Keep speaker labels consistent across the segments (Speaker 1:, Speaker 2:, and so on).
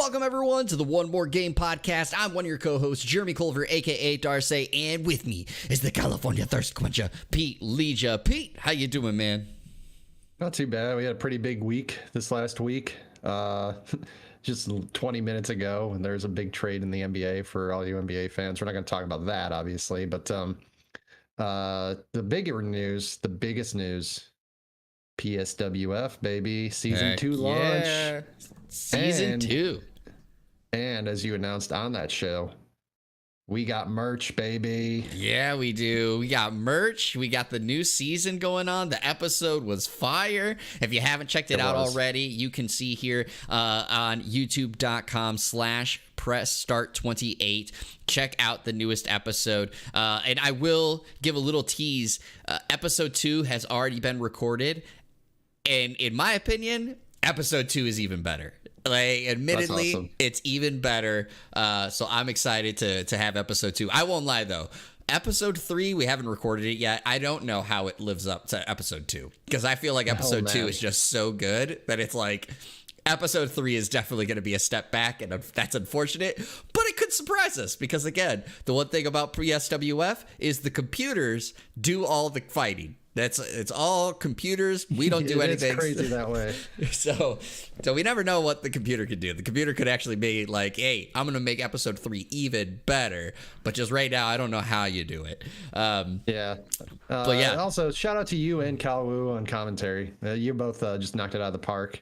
Speaker 1: Welcome, everyone, to the One More Game podcast. I'm one of your co-hosts, Jeremy Culver, a.k.a. Darcy, and with me is the California Thirst Quencher, Pete Leja. Pete, how you doing, man?
Speaker 2: Not too bad. We had a pretty big week this last week. Just 20 minutes ago, and there's a big trade in the NBA for all you NBA fans. We're not going to talk about that, obviously, but the bigger news, the biggest news, PSWF, baby, season 2 launch.
Speaker 1: Yeah. Season 2.
Speaker 2: And as you announced on that show, we got merch, baby.
Speaker 1: Yeah, we do. We got merch. We got the new season going on. The episode was fire. If you haven't checked it out already, you can see here on youtube.com/pressstart28. Check out the newest episode. And I will give a little tease. Episode 2 has already been recorded. And in my opinion, episode 2 is even better. Like, admittedly, awesome. It's even better. So I'm excited to have episode 2. I won't lie, though. Episode 3, we haven't recorded it yet. I don't know how it lives up to episode 2, because I feel like episode 2 is just so good that it's like episode 3 is definitely going to be a step back, and that's unfortunate, but it could surprise us because, again, the one thing about PSWF is the computers do all the fighting. It's all computers. We don't do anything.
Speaker 2: It's crazy that way.
Speaker 1: So we never know what the computer could do. The computer could actually be like, hey, I'm going to make episode 3 even better. But just right now, I don't know how you do it.
Speaker 2: But yeah. Also, shout out to you and Kyle Wu on commentary. You both just knocked it out of the park.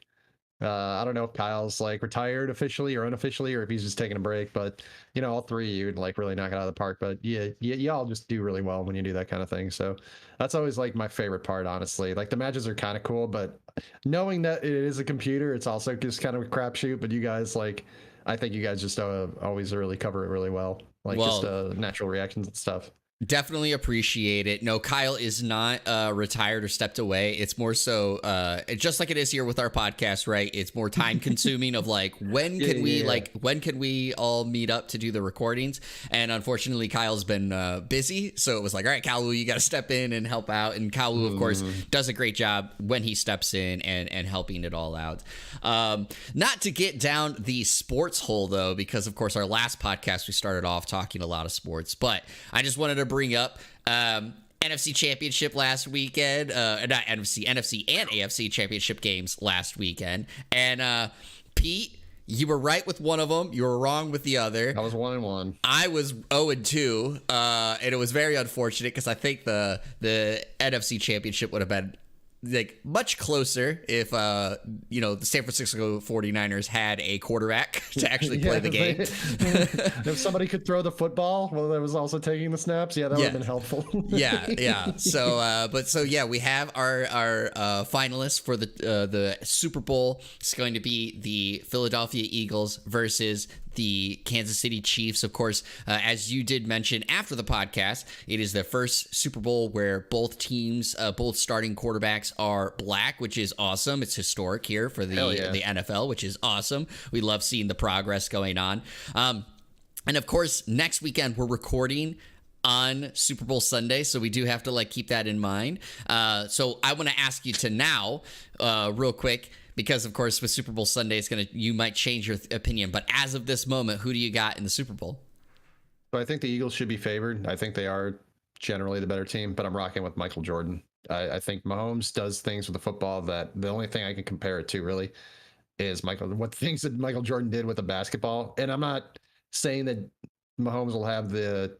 Speaker 2: I don't know if Kyle's like retired officially or unofficially, or if he's just taking a break, but you know, all three of you would like really knock it out of the park. But yeah, y'all just do really well when you do that kind of thing. So that's always like my favorite part, honestly. Like the matches are kind of cool, but knowing that it is a computer, it's also just kind of a crapshoot. But you guys, like, I think you guys just always really cover it really well, like just natural reactions and stuff.
Speaker 1: Definitely appreciate it. No, Kyle is not retired or stepped away. It's more so just like it is here with our podcast, right? It's more time consuming of like when can we all meet up to do the recordings? And unfortunately, Kyle's been busy, so it was like, all right, Kyle, you got to step in and help out. And Kyle, of course, does a great job when he steps in and helping it all out. Not to get down the sports hole though, because of course our last podcast we started off talking a lot of sports, but I just wanted to bring up NFC Championship last weekend, not NFC and AFC Championship games last weekend. And Pete, you were right with one of them. You were wrong with the other.
Speaker 2: I was 1-1.
Speaker 1: I was 0-2, and it was very unfortunate because I think the NFC Championship would have been like much closer if the San Francisco 49ers had a quarterback to actually play the game.
Speaker 2: If somebody could throw the football while they was also taking the snaps, that would have been helpful.
Speaker 1: yeah. So we have our finalists for the Super Bowl. It's going to be the Philadelphia Eagles versus the Kansas City Chiefs. Of course, as you did mention after the podcast, it is the first Super Bowl where both teams, both starting quarterbacks are black, which is awesome. It's historic here for the NFL, which is awesome. We love seeing the progress going on. And of course, next weekend we're recording on Super Bowl Sunday, so we do have to like keep that in mind. So I want to ask you to now, real quick, because of course with Super Bowl Sunday, you might change your opinion. But as of this moment, who do you got in the Super Bowl?
Speaker 2: So I think the Eagles should be favored. I think they are generally the better team, but I'm rocking with Michael Jordan. I think Mahomes does things with the football that the only thing I can compare it to really is what things that Michael Jordan did with the basketball. And I'm not saying that Mahomes will have the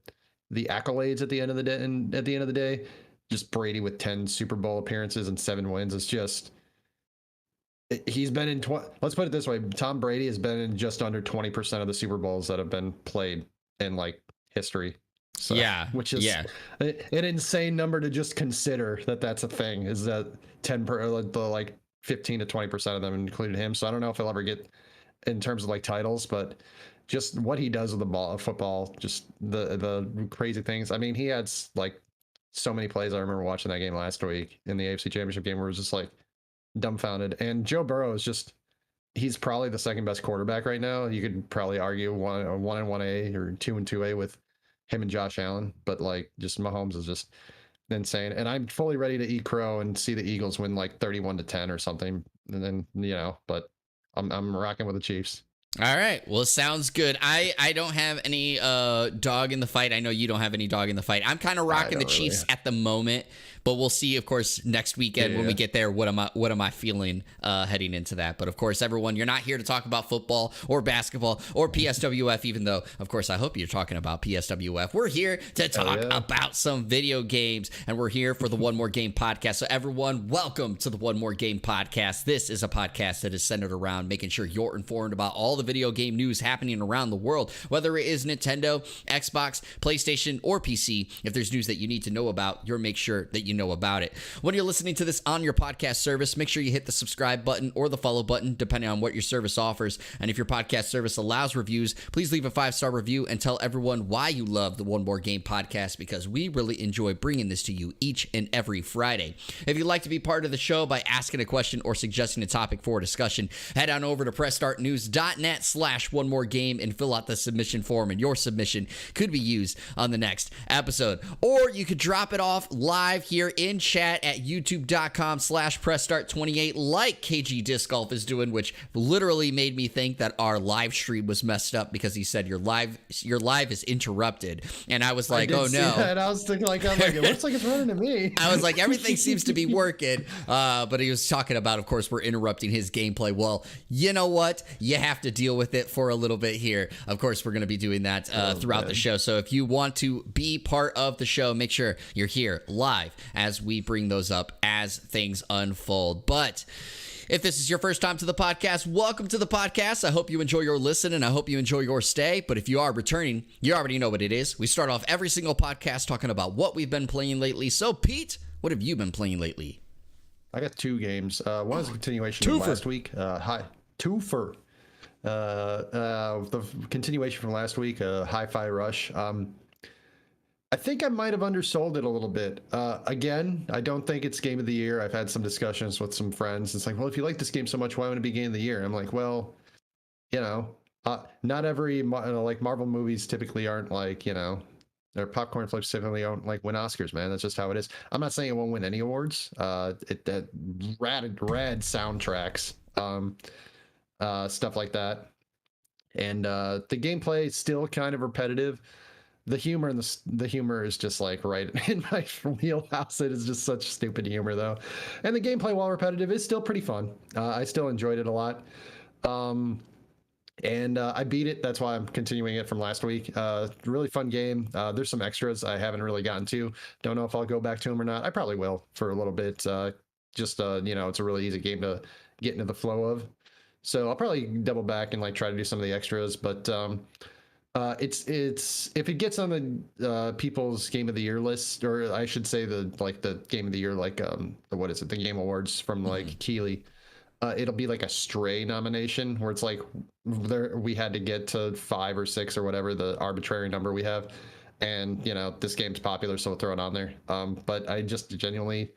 Speaker 2: accolades at the end of the day. And at the end of the day, just Brady with 10 Super Bowl appearances and 7 wins. It's just, he's been in let's put it this way. Tom Brady has been in just under 20% of the Super Bowls that have been played in like history. So, which is an insane number to just consider that's a thing, is that 10 per the like 15 to 20% of them included him. So I don't know if he'll ever get in terms of like titles, but just what he does with the ball, football, just the crazy things. I mean, he had like so many plays. I remember watching that game last week in the AFC Championship game where it was just like dumbfounded. And Joe Burrow is just, he's probably the second best quarterback right now. You could probably argue 1 and 1A or 2 and 2A with him and Josh Allen, but like just Mahomes is just insane. And I'm fully ready to eat crow and see the Eagles win like 31-10 or something. And then, but I'm rocking with the Chiefs.
Speaker 1: All right. Well, sounds good. I don't have any dog in the fight. I know you don't have any dog in the fight. I'm kind of
Speaker 2: I
Speaker 1: rocking the
Speaker 2: don't really.
Speaker 1: Chiefs at the moment, but we'll see, of course, next weekend when we get there. What am I feeling heading into that? But of course, everyone, you're not here to talk about football or basketball or PSWF, even though, of course, I hope you're talking about PSWF. We're here to talk about some video games, and we're here for the One More Game podcast. So everyone, welcome to the One More Game podcast. This is a podcast that is centered around making sure you're informed about all the video game news happening around the world, whether it is Nintendo, Xbox, PlayStation, or PC. If there's news that you need to know about, you'll make sure that you know about it. When you're listening to this on your podcast service, make sure you hit the subscribe button or the follow button, depending on what your service offers. And if your podcast service allows reviews, please leave a 5-star review and tell everyone why you love the One More Game podcast, because we really enjoy bringing this to you each and every Friday. If you'd like to be part of the show by asking a question or suggesting a topic for discussion, head on over to pressstartnews.net/one more game and fill out the submission form, and your submission could be used on the next episode. Or you could drop it off live here in chat at youtube.com/pressstart28 like KG Disc Golf is doing, which literally made me think that our live stream was messed up because he said your live is interrupted. And I was like, oh no.
Speaker 2: And I was thinking it looks like it's running to me.
Speaker 1: I was like, everything seems to be working. But he was talking about, of course, we're interrupting his gameplay. Well, you know what? You have to deal with it for a little bit here. Of course, we're going to be doing that throughout the show. So if you want to be part of the show, make sure you're here live as we bring those up as things unfold. But if this is your first time to the podcast, welcome to the podcast. I hope you enjoy your listen and I hope you enjoy your stay. But if you are returning, you already know what it is. We start off every single podcast talking about what we've been playing lately. So, Pete, what have you been playing lately?
Speaker 2: I got 2 games. One is a continuation from last week. Twofer. The continuation from last week, Hi-Fi Rush. I think I might have undersold it a little bit. Again, I don't think it's game of the year. I've had some discussions with some friends. It's like, well, if you like this game so much, why wouldn't it be game of the year? I'm like, well, not every Marvel movies typically aren't their popcorn flips typically don't win Oscars, man. That's just how it is. I'm not saying it won't win any awards. That rad soundtracks, stuff like that, and the gameplay is still kind of repetitive. The humor and the humor is just right in my wheelhouse. It is just such stupid humor though, and the gameplay, while repetitive, is still pretty fun. I still enjoyed it a lot, and I beat it. That's why I'm continuing it from last week. Really fun game. There's some extras I haven't really gotten to. Don't know if I'll go back to them or not. I probably will for a little bit. It's a really easy game to get into the flow of. So I'll probably double back and try to do some of the extras, but it's if it gets on the people's game of the year list, or I should say the game of the year, what is it, the Game Awards from Keeley, it'll be a Stray nomination where it's we had to get to 5 or 6 or whatever the arbitrary number we have, and this game's popular, so we'll throw it on there. But I just genuinely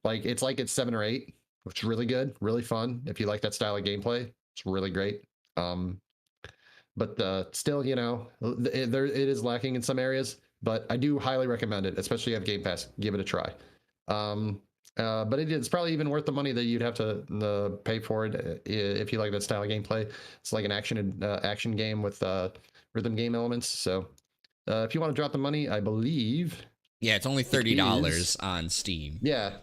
Speaker 2: it's 7 or 8, which is really good, really fun. If you like that style of gameplay, it's really great. But still, it is lacking in some areas, but I do highly recommend it, especially if you have Game Pass. Give it a try. But it's probably even worth the money that you'd have to pay for it if you like that style of gameplay. It's like an action game with rhythm game elements. So if you want to drop the money, I believe.
Speaker 1: Yeah, it's only $30 on Steam.
Speaker 2: Yeah.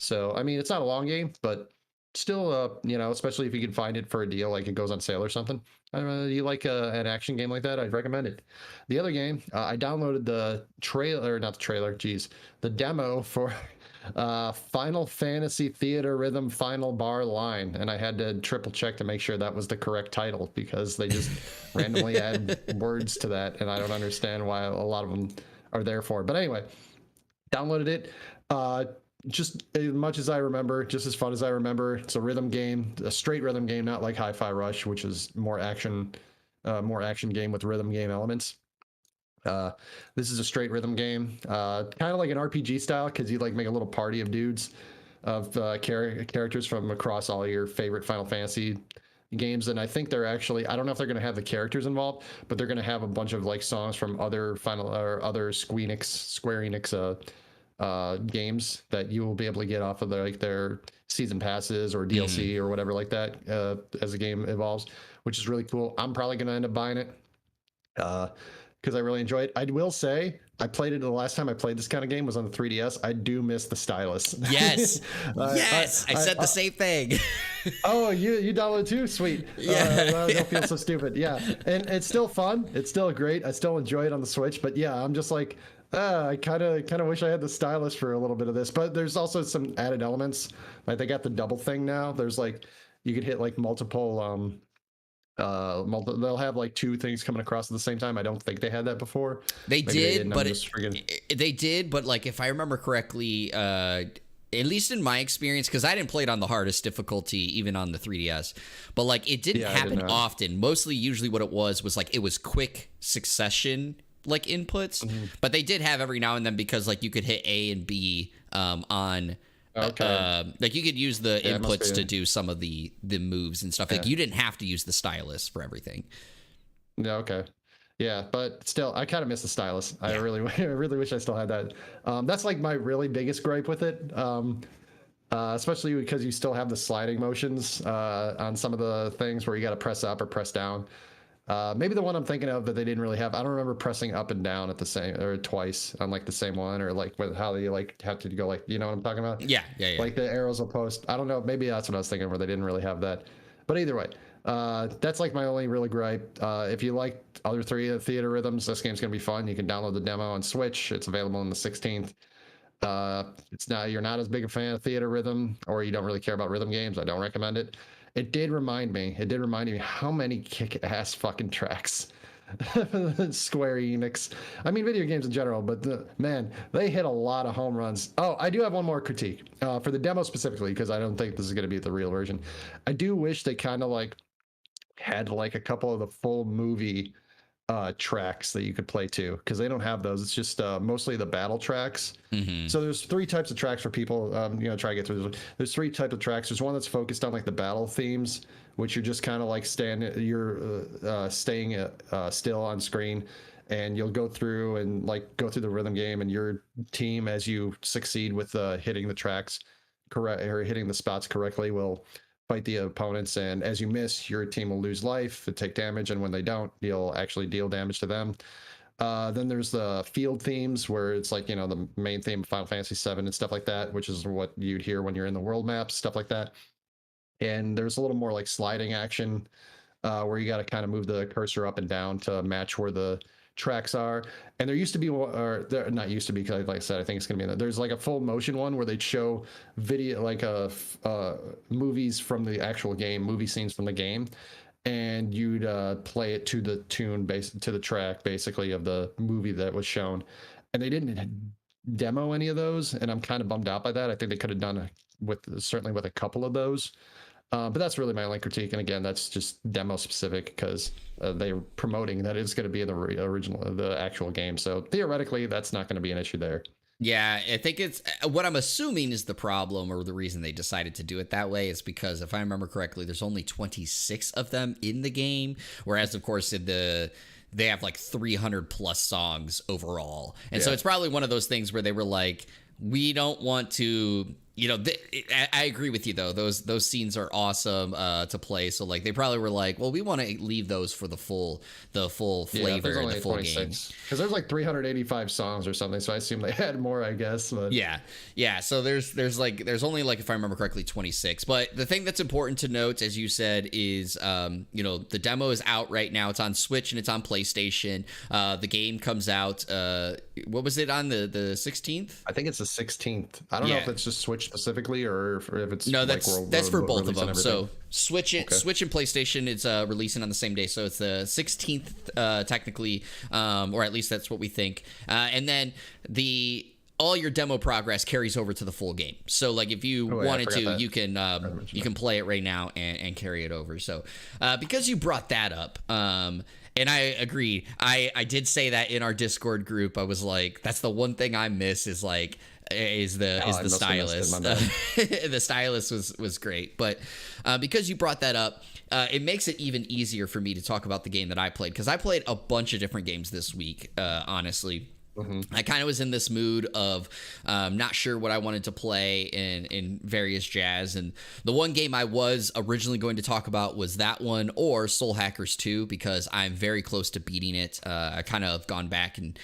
Speaker 2: So, I mean, it's not a long game, but still, especially if you can find it for a deal, it goes on sale or something. You like an action game like that, I'd recommend it. The other game, I downloaded the demo for Final Fantasy Theater Rhythm Final Bar Line, and I had to triple check to make sure that was the correct title, because they just randomly add words to that, and I don't understand why a lot of them are there for. But anyway, downloaded it. Just as much as I remember, just as fun as I remember. It's a rhythm game, a straight rhythm game, not like Hi-Fi Rush, which is more action game with rhythm game elements. This is a straight rhythm game, kind of like an RPG style, because you make a little party of dudes, of characters from across all your favorite Final Fantasy games. And I think they're actually, I don't know if they're going to have the characters involved, but they're going to have a bunch of songs from other Square Enix games that you will be able to get off of their season passes or DLC or whatever like that as the game evolves, which is really cool. I'm probably going to end up buying it because I really enjoy it. I will say I played it the last time I played this kind of game was on the 3DS. I do miss the stylus.
Speaker 1: Yes. Yes. I said the same thing.
Speaker 2: Oh, you downloaded too? Sweet.
Speaker 1: Yeah.
Speaker 2: I don't feel so stupid. Yeah. And it's still fun. It's still great. I still enjoy it on the Switch. But yeah, I'm just like, I kind of wish I had the stylus for a little bit of this. But there's also some added elements. Like they got the double thing now. There's like, you could hit like multiple they'll have like two things coming across at the same time. I don't think they had that before.
Speaker 1: They did, but they did, but like if I remember correctly, at least in my experience, because I didn't play it on the hardest difficulty, even on the 3DS, but like it didn't happen often. Mostly, usually what it was like it was quick succession like inputs, but they did have every now and then because like you could hit A and B on. Okay. Like you could use the inputs to do some of the moves and stuff. Like you didn't have to use the stylus for everything.
Speaker 2: Yeah. Okay. Yeah, but still, I kind of miss the stylus. Yeah. I really wish I still had that. That's like my really biggest gripe with it. Especially because you still have the sliding motions on some of the things where you got to press up or press down. Maybe the one I'm thinking of that they didn't really have. I don't remember pressing up and down at the same or twice on like the same one or like with how they like have to go like you know what I'm talking about?
Speaker 1: Yeah.
Speaker 2: Like the arrows will post. I don't know. Maybe that's what I was thinking where they didn't really have that. But either way, that's like my only really gripe. If you like other three theater rhythms, this game's gonna be fun. You can download the demo on Switch. It's available on the 16th. You're not as big a fan of theater rhythm or you don't really care about rhythm games. I don't recommend it. It did remind me how many kick-ass fucking tracks Square Enix. I mean, video games in general, but man, they hit a lot of home runs. Oh, I do have one more critique for the demo specifically, because I don't think this is going to be the real version. I do wish they kind of like had like a couple of the full movie tracks that you could play to, because they don't have those. It's just mostly the battle tracks. So there's three types of tracks for people try to get through this. There's three types of tracks. There's one that's focused on like the battle themes, which you're just kind of like staying still on screen, and you'll go through the rhythm game, and your team, as you succeed with hitting the tracks correct or hitting the spots correctly, will fight the opponents, and as you miss, your team will lose life and take damage, and when they don't, you'll actually deal damage to them. Then there's the field themes, where it's like the main theme of Final Fantasy VII and stuff like that, which is what you'd hear when you're in the world maps, stuff like that. And there's a little more like sliding action, where you got to kind of move the cursor up and down to match where the tracks are. And there used to be, or there not used to be, because like I said, I think it's gonna be in there. There's like a full motion one where they'd show video, like movies from the actual game, movie scenes from the game, and you'd play it to the tune, to the track basically of the movie that was shown. And they didn't demo any of those, and I'm kind of bummed out by that. I think they could have done certainly with a couple of those. But that's really my only critique, and again, that's just demo specific, because they're promoting that it's going to be in the actual game. So theoretically, that's not going to be an issue there.
Speaker 1: Yeah, I think it's what I'm assuming is the problem, or the reason they decided to do it that way, is because if I remember correctly, there's only 26 of them in the game, whereas of course they have like 300 plus songs overall, and so it's probably one of those things where they were like, we don't want to. I agree with you though. Those scenes are awesome to play. So like they probably were like, well, we want to leave those for the full flavor and the full game.
Speaker 2: Because there's like 385 songs or something. So I assume they had more, I guess. But
Speaker 1: yeah. So there's only like, if I remember correctly, 26. But the thing that's important to note, as you said, is the demo is out right now. It's on Switch and it's on PlayStation. The game comes out. What was it on the 16th?
Speaker 2: I think it's the 16th. I don't know if it's just Switch specifically, or if it's
Speaker 1: that's for both of them. So Switch and PlayStation, it's releasing on the same day, so it's the 16th technically, or at least that's what we think. And then all your demo progress carries over to the full game. So like if you wanted to, you can play it right now and carry it over. So because you brought that up, and I agree, I did say that in our Discord group. I was like, that's the one thing I miss is the stylus. The stylus was great, but because you brought that up, it makes it even easier for me to talk about the game that I played, because I played a bunch of different games this week, honestly. I kind of was in this mood of not sure what I wanted to play in various jazz. And the one game I was originally going to talk about was that one or Soul Hackers 2, because I'm very close to beating it. I kind of have gone back and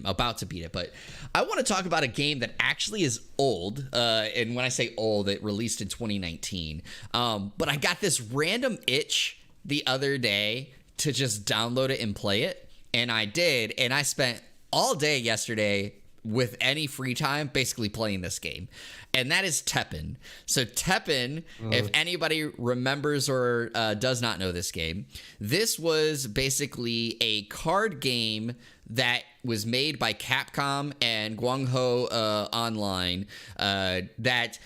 Speaker 1: about to beat it. But I want to talk about a game that actually is old. And when I say old, it released in 2019. But I got this random itch the other day to just download it and play it. And I did. And I spent all day yesterday with any free time basically playing this game, and that is Teppen. So Teppen, if anybody remembers or does not know this game, this was basically a card game that was made by Capcom and Guangzhou Online that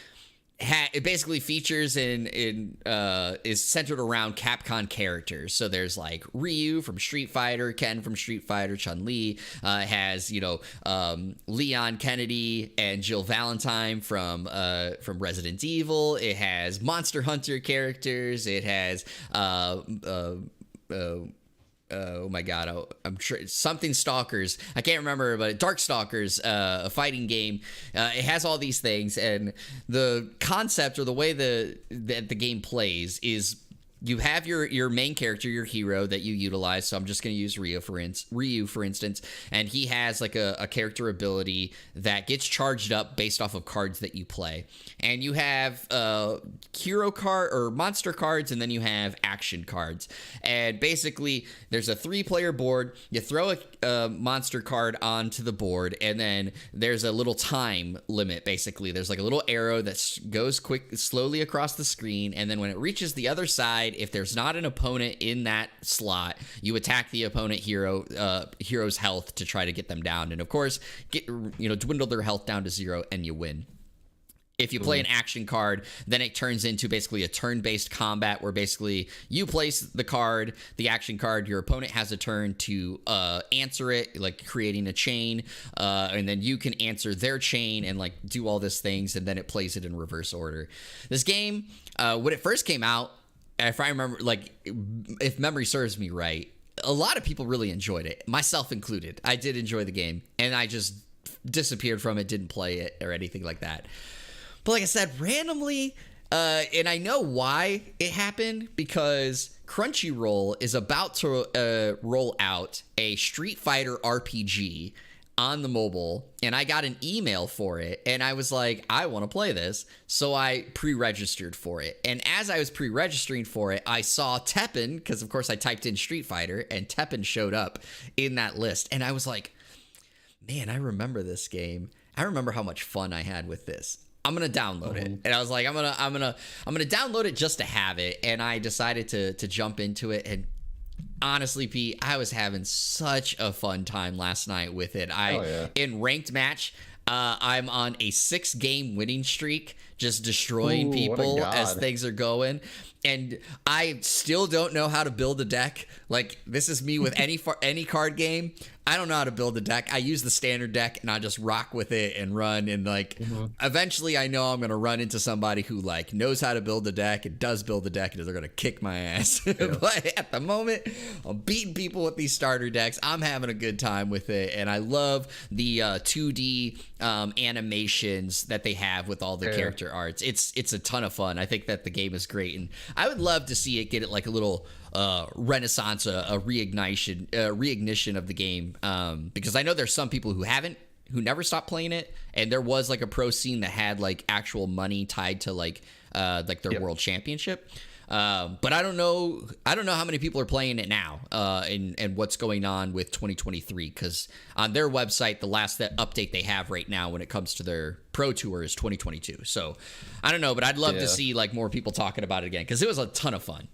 Speaker 1: it basically features is centered around Capcom characters. So there's like Ryu from Street Fighter, Ken from Street Fighter, Chun-Li, has Leon Kennedy and Jill Valentine from Resident Evil. It has Monster Hunter characters. It has oh my god, I'm sure something Stalkers. I can't remember, but Dark Stalkers, a fighting game. It has all these things, and the concept or the way the game plays is you have your main character, your hero that you utilize. So I'm just going to use Ryu for instance, and he has like a character ability that gets charged up based off of cards that you play. And you have hero card or monster cards, and then you have action cards. And basically, there's a 3-player board. You throw a monster card onto the board, and then there's a little time limit. Basically, there's like a little arrow that goes slowly across the screen, and then when it reaches the other side, if there's not an opponent in that slot, you attack the opponent hero's health to try to get them down, and of course, dwindle their health down to 0, and you win. If you play an action card, then it turns into basically a turn-based combat where basically you place the card, the action card, your opponent has a turn to answer it, like creating a chain, and then you can answer their chain and like do all these things, and then it plays it in reverse order. This game, when it first came out, if I remember, like, if memory serves me right, a lot of people really enjoyed it, myself included. I did enjoy the game, and I just disappeared from it, didn't play it or anything like that. But like I said, randomly, and I know why it happened, because Crunchyroll is about to roll out a Street Fighter RPG on the mobile, and I got an email for it, and I was like, I want to play this, so I pre-registered for it. And as I was pre-registering for it, I saw Teppen, because of course I typed in Street Fighter, and Teppen showed up in that list, and I was like, man, I remember this game. I remember how much fun I had with this. I'm gonna download it, and I was like, I'm gonna download it just to have it, and I decided to jump into it. And honestly, Pete, I was having such a fun time last night with it. In ranked match, I'm on a 6-game winning streak, just destroying people as things are going. And I still don't know how to build a deck. Like, this is me with any card game. I don't know how to build a deck. I use the standard deck, and I just rock with it and run. And like, eventually, I know I'm gonna run into somebody who like knows how to build a deck and does build a deck, and they're gonna kick my ass. But at the moment, I'm beating people with these starter decks. I'm having a good time with it, and I love the 2D animations that they have with all the character arts. It's a ton of fun. I think that the game is great, and I would love to see it get like a little renaissance, a reignition of the game, because I know there's some people who never stopped playing it, and there was like a pro scene that had like actual money tied to like their world championship. But I don't know how many people are playing it now, and what's going on with 2023, because on their website, the last update they have right now when it comes to their pro tour is 2022. So I don't know, but I'd love to see like more people talking about it again, because it was a ton of fun.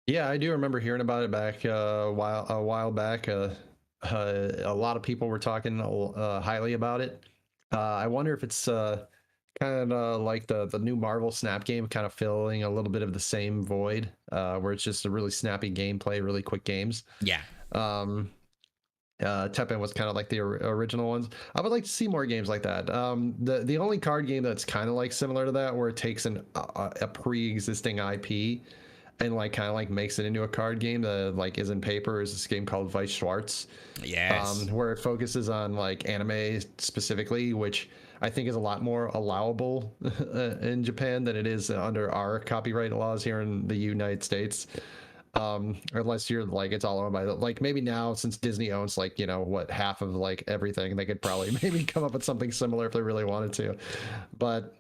Speaker 2: Yeah, I do remember hearing about it back a while back. A lot of people were talking highly about it. I wonder if it's kind of like the new Marvel Snap game, kind of filling a little bit of the same void, where it's just a really snappy gameplay, really quick games.
Speaker 1: Yeah.
Speaker 2: Teppen was kind of like the original ones. I would like to see more games like that. The only card game that's kind of like similar to that, where it takes a pre-existing IP, and like kind of like makes it into a card game that like is in paper, is this game called Vice Schwartz.
Speaker 1: Yes.
Speaker 2: Where it focuses on like anime specifically, which I think is a lot more allowable in Japan than it is under our copyright laws here in the United States. Unless you're like, it's all owned by like, maybe now since Disney owns like, you know, what, half of like everything, they could probably maybe come up with something similar if they really wanted to. But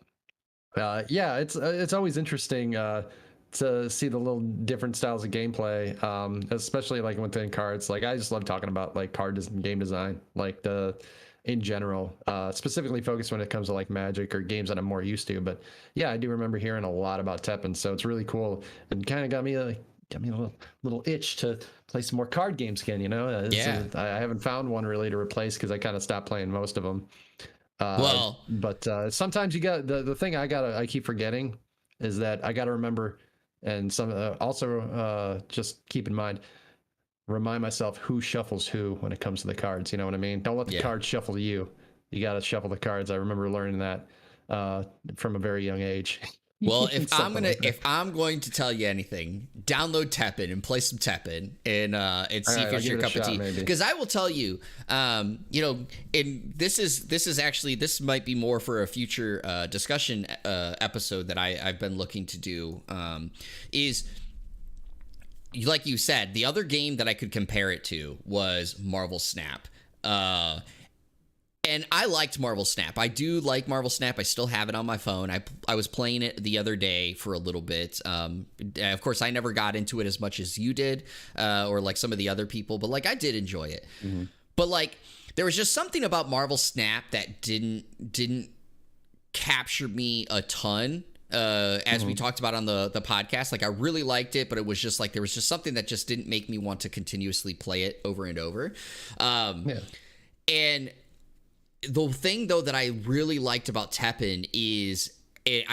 Speaker 2: yeah, it's always interesting to see the little different styles of gameplay, especially like within cards. Like I just love talking about like game design, like the in general, specifically focused when it comes to like Magic or games that I'm more used to. But yeah, I do remember hearing a lot about Teppen, so it's really cool and kind of got me a little itch to play some more card games again. You know, I haven't found one really to replace because I kind of stopped playing most of them. But sometimes you got the thing I keep forgetting is that I got to remember, and some also just keep in mind, remind myself who shuffles who when it comes to the cards. You know what I mean? Don't let the cards shuffle you. You got to shuffle the cards. I remember learning that from a very young age.
Speaker 1: Well, if I'm going to tell you anything, download Teppen and play some Teppen and see if it's your cup of tea. Because I will tell you, you know, and this might be more for a future discussion episode that I've been looking to do. Is like you said, the other game that I could compare it to was Marvel Snap. And I liked Marvel Snap. I do like Marvel Snap. I still have it on my phone. I was playing it the other day for a little bit. Of course, I never got into it as much as you did, or like some of the other people, but like I did enjoy it. Mm-hmm. But like there was just something about Marvel Snap that didn't capture me a ton. As we talked about on the podcast, like I really liked it, but it was just like there was just something that just didn't make me want to continuously play it over and over. And the thing though that I really liked about Teppen is it's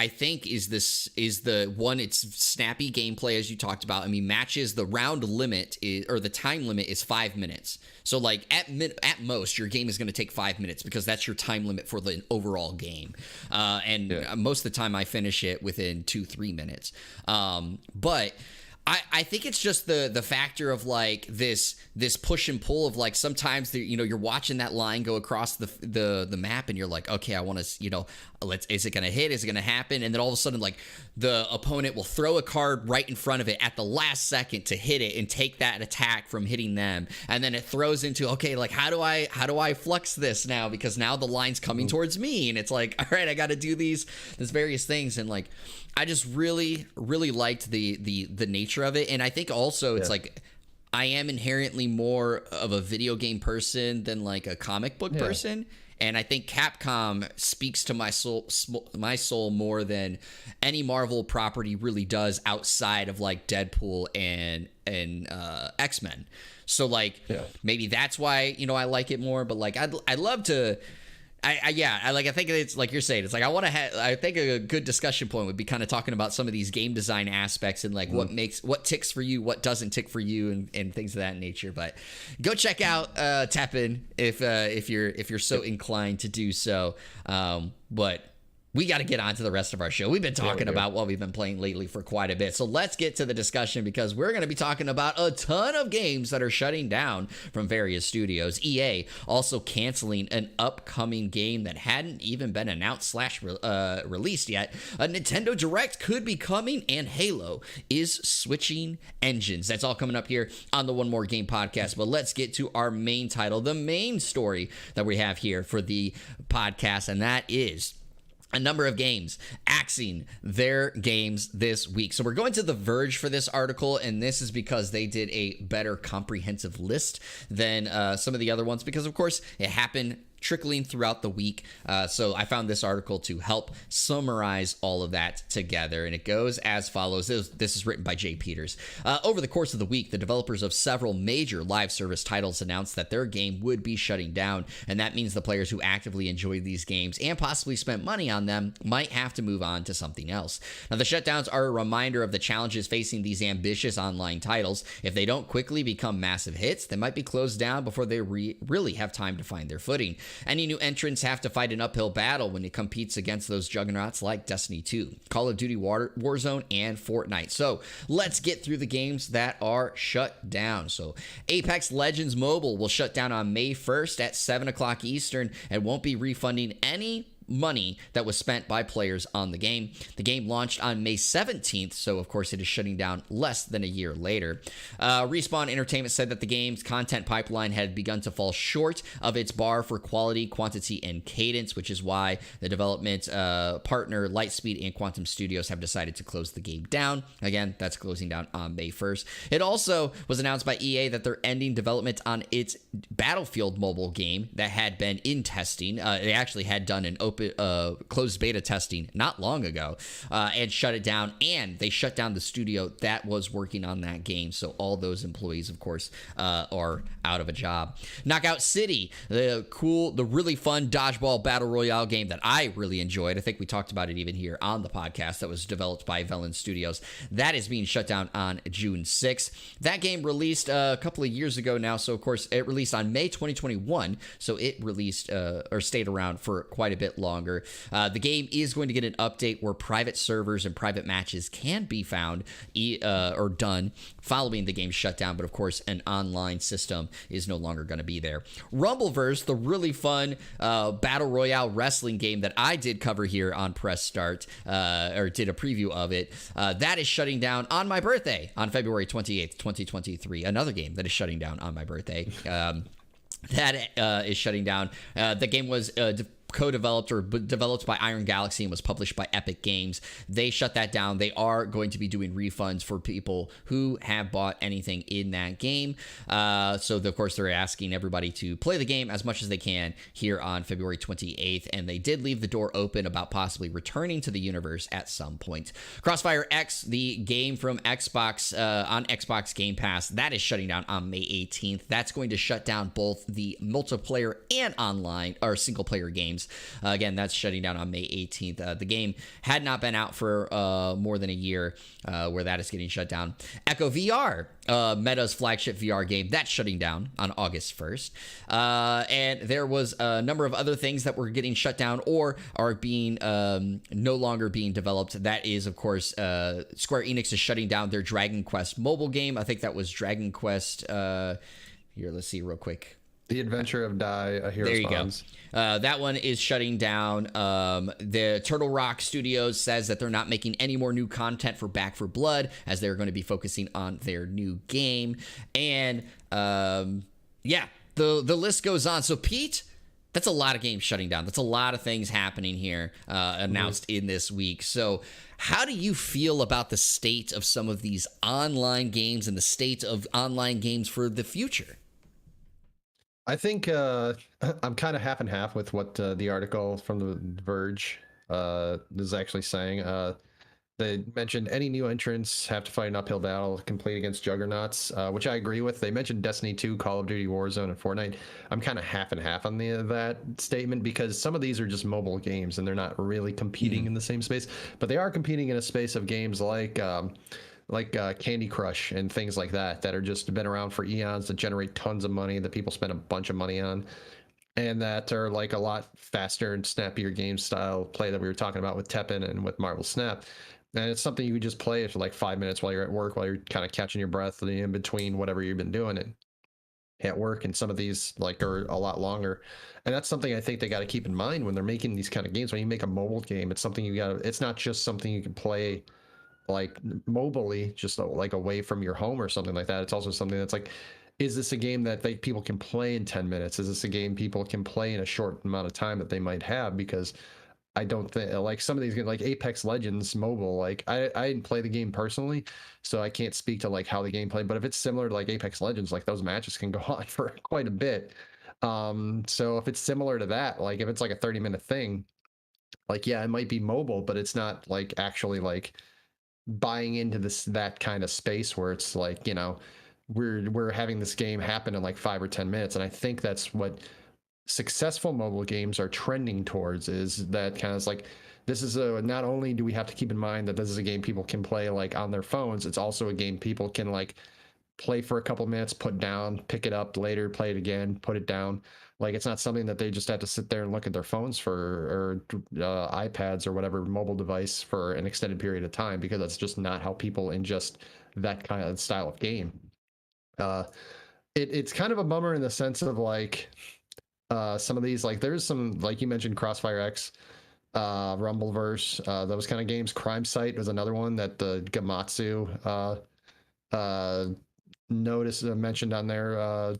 Speaker 1: snappy gameplay, as you talked about. I mean, matches, the round limit or the time limit is 5 minutes. So like at most your game is going to take 5 minutes because that's your time limit for the overall game. Most of the time I finish it within 2-3 minutes. But I think it's just the factor of like this push and pull of like sometimes you're watching that line go across the map and you're like, okay, I want to, is it going to hit? Is it going to happen? And then all of a sudden like the opponent will throw a card right in front of it at the last second to hit it and take that attack from hitting them. And then it throws into, okay, like how do I flux this now? Because now the line's coming towards me and it's like, all right, I got to do these various things. And like, I just really, really liked the nature of it. And I think also it's like I am inherently more of a video game person than like a comic book person. And I think Capcom speaks to my soul more than any Marvel property really does outside of like Deadpool and X-Men. So like maybe that's why, I like it more. But like I'd love to. I think it's like you're saying. It's like I think a good discussion point would be kind of talking about some of these game design aspects and like what ticks for you, what doesn't tick for you, and things of that nature. But go check out Teppen if you're so inclined to do so. But we got to get on to the rest of our show. We've been talking about what we've been playing lately for quite a bit. So let's get to the discussion because we're going to be talking about a ton of games that are shutting down from various studios. EA also canceling an upcoming game that hadn't even been announced / released yet. A Nintendo Direct could be coming, and Halo is switching engines. That's all coming up here on the One More Game podcast. But let's get to our main title, the main story that we have here for the podcast, and that is a number of games axing their games this week. So we're going to The Verge for this article, and this is because they did a better comprehensive list than some of the other ones because, of course, it happened trickling throughout the week. So I found this article to help summarize all of that together. And it goes as follows. This is written by Jay Peters. Over the course of the week, the developers of several major live service titles announced that their game would be shutting down. And that means the players who actively enjoyed these games and possibly spent money on them might have to move on to something else. Now, the shutdowns are a reminder of the challenges facing these ambitious online titles. If they don't quickly become massive hits, they might be closed down before they really have time to find their footing. Any new entrants have to fight an uphill battle when it competes against those juggernauts like Destiny 2, Call of Duty Warzone, and Fortnite. So let's get through the games that are shut down. So Apex Legends Mobile will shut down on May 1st at 7 o'clock Eastern and won't be refunding any money that was spent by players on the game. The game launched on May 17th, so of course it is shutting down less than a year later. Respawn Entertainment said that the game's content pipeline had begun to fall short of its bar for quality, quantity, and cadence, which is why the development partner Lightspeed and Quantum Studios have decided to close the game down. Again, that's closing down on May 1st. It also was announced by EA that they're ending development on its Battlefield mobile game that had been in testing. They actually had done an closed beta testing not long ago and shut it down, and they shut down the studio that was working on that game. So all those employees, of course, are out of a job. Knockout City, the really fun dodgeball battle royale game that I really enjoyed. I think we talked about it even here on the podcast. That was developed by Velen Studios. That is being shut down on June 6th. That game released a couple of years ago now. So of course it released on May 2021. So it released or stayed around for quite a bit longer. The game is going to get an update where private servers and private matches can be found or done following the game's shutdown, but of course an online system is no longer going to be there. Rumbleverse, the really fun battle royale wrestling game that I did cover here on Press Start, or did a preview of it, that is shutting down on my birthday on February 28th, 2023. Another game that is shutting down on my birthday. That is shutting down. The game was co-developed or developed by Iron Galaxy and was published by Epic Games. They shut that down. They are going to be doing refunds for people who have bought anything in that game. So of course they're asking everybody to play the game as much as they can here on February 28th, and they did leave the door open about possibly returning to the universe at some point. Crossfire X, the game from Xbox on Xbox Game Pass, that is shutting down on May 18th. That's going to shut down both the multiplayer and online or single player games. Again, that's shutting down on May 18th. The game had not been out for more than a year where that is getting shut down. Echo VR, Meta's flagship VR game, that's shutting down on August 1st. And there was a number of other things that were getting shut down or are being no longer being developed. That is, of course, Square Enix is shutting down their Dragon Quest mobile game. I think that was Dragon Quest. Here, let's see real quick.
Speaker 2: The Adventure of Dai, A Hero
Speaker 1: There you
Speaker 2: Spawns.
Speaker 1: go. That one is shutting down. The Turtle Rock Studios says that they're not making any more new content for Back 4 Blood as they're going to be focusing on their new game. And yeah, the list goes on. So Pete, that's a lot of games shutting down. That's a lot of things happening here announced in this week. So how do you feel about the state of some of these online games and the state of online games for the future?
Speaker 2: I think I'm kind of half and half with what the article from The Verge is actually saying. They mentioned any new entrants have to fight an uphill battle to complete against juggernauts, which I agree with. They mentioned Destiny 2, Call of Duty Warzone, and Fortnite. I'm kind of half and half on that statement because some of these are just mobile games and they're not really competing in the same space, but they are competing in a space of games like Candy Crush and things like that are just been around for eons, that generate tons of money, that people spend a bunch of money on, and that are like a lot faster and snappier game style play that we were talking about with Teppen and with Marvel Snap. And it's something you can just play for like 5 minutes while you're at work, while you're kind of catching your breath in between whatever you've been doing and at work. And some of these like are a lot longer. And that's something I think they got to keep in mind when they're making these kind of games. When you make a mobile game, it's something it's not just something you can play like mobily, just like away from your home or something like that. It's also something that's like, is this a game that people can play in 10 minutes? Is this a game people can play in a short amount of time that they might have? Because I don't think like some of these games like Apex Legends mobile, like I didn't play the game personally, so I can't speak to like how the game played, but if it's similar to like Apex Legends, like those matches can go on for quite a bit. So if it's similar to that, like if it's like a 30-minute thing, like yeah, it might be mobile, but it's not like actually like buying into that kind of space where it's like, you know, we're having this game happen in like 5 or 10 minutes. And I think that's what successful mobile games are trending towards, is that kind of like, this is not only do we have to keep in mind that this is a game people can play like on their phones, it's also a game people can like play for a couple minutes, put down, pick it up later, play it again, put it down. Like, it's not something that they just have to sit there and look at their phones for, or iPads or whatever mobile device for an extended period of time, because that's just not how people ingest that kind of style of game. It's kind of a bummer in the sense of like some of these, like there's some, like you mentioned, Crossfire X, Rumbleverse, those kind of games. Crime Site was another one that the Gamatsu noticed, mentioned on their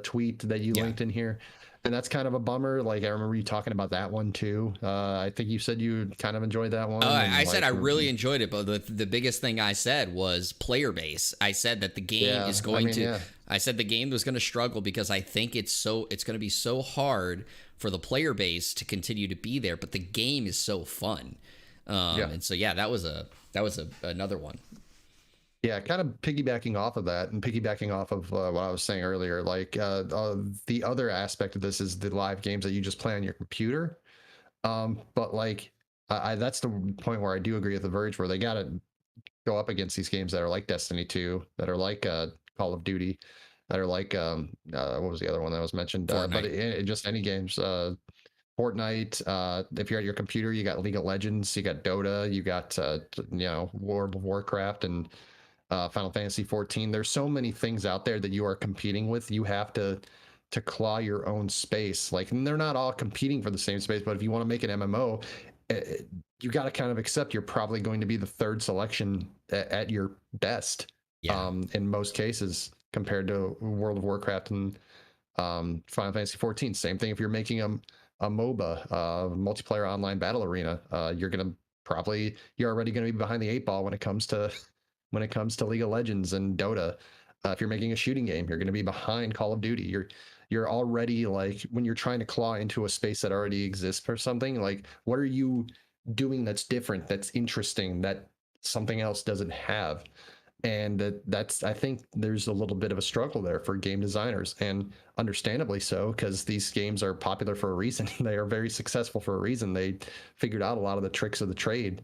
Speaker 2: tweet that you linked in here. And that's kind of a bummer. Like, I remember you talking about that one too. I think you said you kind of enjoyed that one.
Speaker 1: I said I really enjoyed it, but the biggest thing I said was player base. I said that the game is going I said the game was going to struggle because I think it's going to be so hard for the player base to continue to be there, but the game is so fun. And so that was another one.
Speaker 2: Yeah, kind of piggybacking off of that and piggybacking off of what I was saying earlier, like the other aspect of this is the live games that you just play on your computer. But like, that's the point where I do agree with The Verge, where they got to go up against these games that are like Destiny 2, that are like Call of Duty, that are like, what was the other one that was mentioned? But just any games. Fortnite. If you're at your computer, you got League of Legends, you got Dota, you got World of Warcraft, and Final Fantasy 14. There's so many things out there that you are competing with. You have to claw your own space. Like, and they're not all competing for the same space, but if you want to make an MMO, you got to kind of accept you're probably going to be the third selection at your best. In most cases, compared to World of Warcraft and Final Fantasy 14. Same thing if you're making a MOBA, multiplayer online battle arena. You're already going to be behind the 8 ball when it comes to League of Legends and Dota. If you're making a shooting game, you're going to be behind Call of Duty. You're already, like, when you're trying to claw into a space that already exists for something, like, what are you doing that's different, that's interesting, that something else doesn't have? And that's, I think there's a little bit of a struggle there for game designers, and understandably so, because these games are popular for a reason. They are very successful for a reason. They figured out a lot of the tricks of the trade,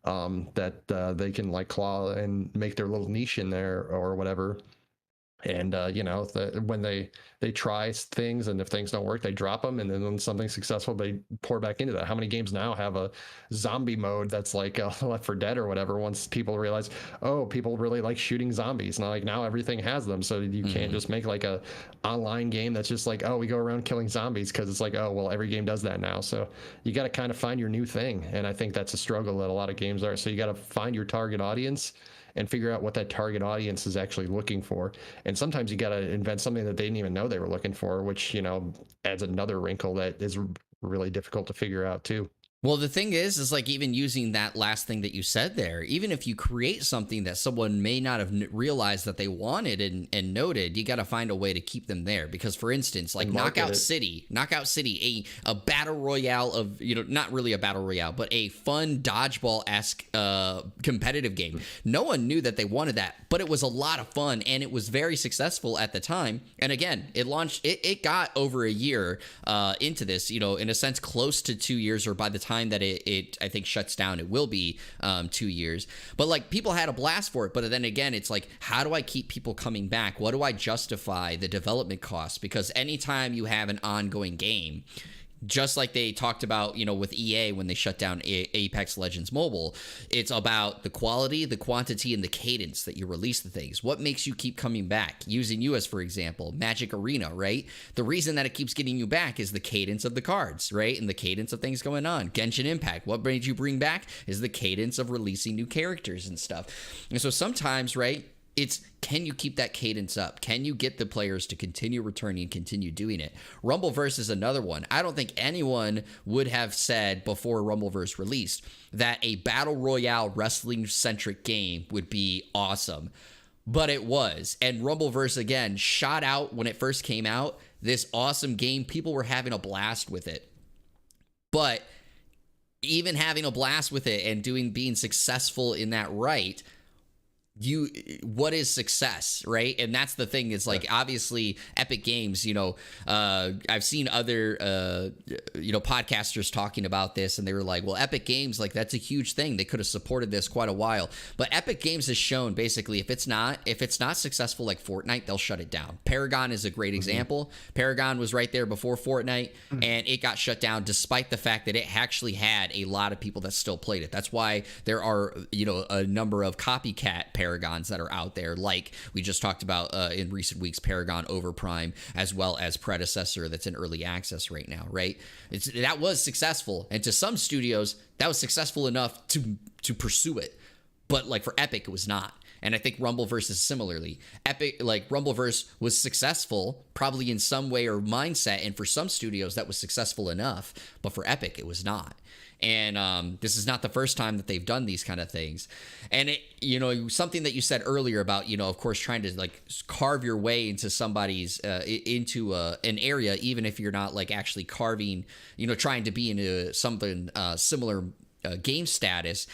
Speaker 2: that they can, like, claw and make their little niche in there or whatever. And when they try things, and if things don't work, they drop them, and then when something's successful, they pour back into that. How many games now have a zombie mode that's like Left 4 Dead or whatever? Once people realize, oh, people really like shooting zombies, now, like, now everything has them, so you can't just make like a online game that's just like, oh, we go around killing zombies, because it's like, oh, well, every game does that now. So you got to kind of find your new thing, and I think that's a struggle that a lot of games are. So you got to find your target audience and figure out what that target audience is actually looking for. And sometimes you got to invent something that they didn't even know they were looking for, which, adds another wrinkle that is really difficult to figure out too.
Speaker 1: Well, the thing is like, even using that last thing that you said there, even if you create something that someone may not have realized that they wanted and noted, you got to find a way to keep them there. Because, for instance, like Knockout City, a battle royale of, not really a battle royale, but a fun dodgeball-esque competitive game. No one knew that they wanted that, but it was a lot of fun, and it was very successful at the time. And again, it launched, it got over a year into this, in a sense, close to 2 years, or by the time that it I think shuts down, it will be 2 years. But like, people had a blast for it, but then again, it's like, how do I keep people coming back? What do I justify the development costs? Because anytime you have an ongoing game, just like they talked about, with EA when they shut down Apex Legends Mobile, it's about the quality, the quantity, and the cadence that you release the things. What makes you keep coming back? Using you as, for example, Magic Arena, right? The reason that it keeps getting you back is the cadence of the cards, right? And the cadence of things going on. Genshin Impact, what made you bring back is the cadence of releasing new characters and stuff. And so sometimes, right, it's, can you keep that cadence up? Can you get the players to continue returning and continue doing it? Rumbleverse is another one. I don't think anyone would have said before Rumbleverse released that a battle royale wrestling-centric game would be awesome. But it was. And Rumbleverse, again, shot out when it first came out. This awesome game. People were having a blast with it. But even having a blast with it and being successful in that, right, what is success, right? And that's the thing, is like, obviously Epic Games, I've seen other podcasters talking about this, and they were like, well, Epic Games, like, that's a huge thing, they could have supported this quite a while. But Epic Games has shown, basically, if it's not successful like Fortnite, they'll shut it down. Paragon is a great example. Paragon was right there before Fortnite, and it got shut down despite the fact that it actually had a lot of people that still played it. That's why there are a number of copycat Paragons that are out there, like we just talked about in recent weeks, Paragon Overprime, as well as Predecessor that's in early access right now, right? That was successful, and to some studios that was successful enough to pursue it, but like for Epic it was not. And I think Rumbleverse is similarly. Rumbleverse was successful probably in some way or mindset, and for some studios that was successful enough, but for Epic it was not. And this is not the first time that they've done these kind of things. And something that you said earlier about, of course, trying to like carve your way into somebody's into an area, even if you're not like actually carving, trying to be into something similar game status,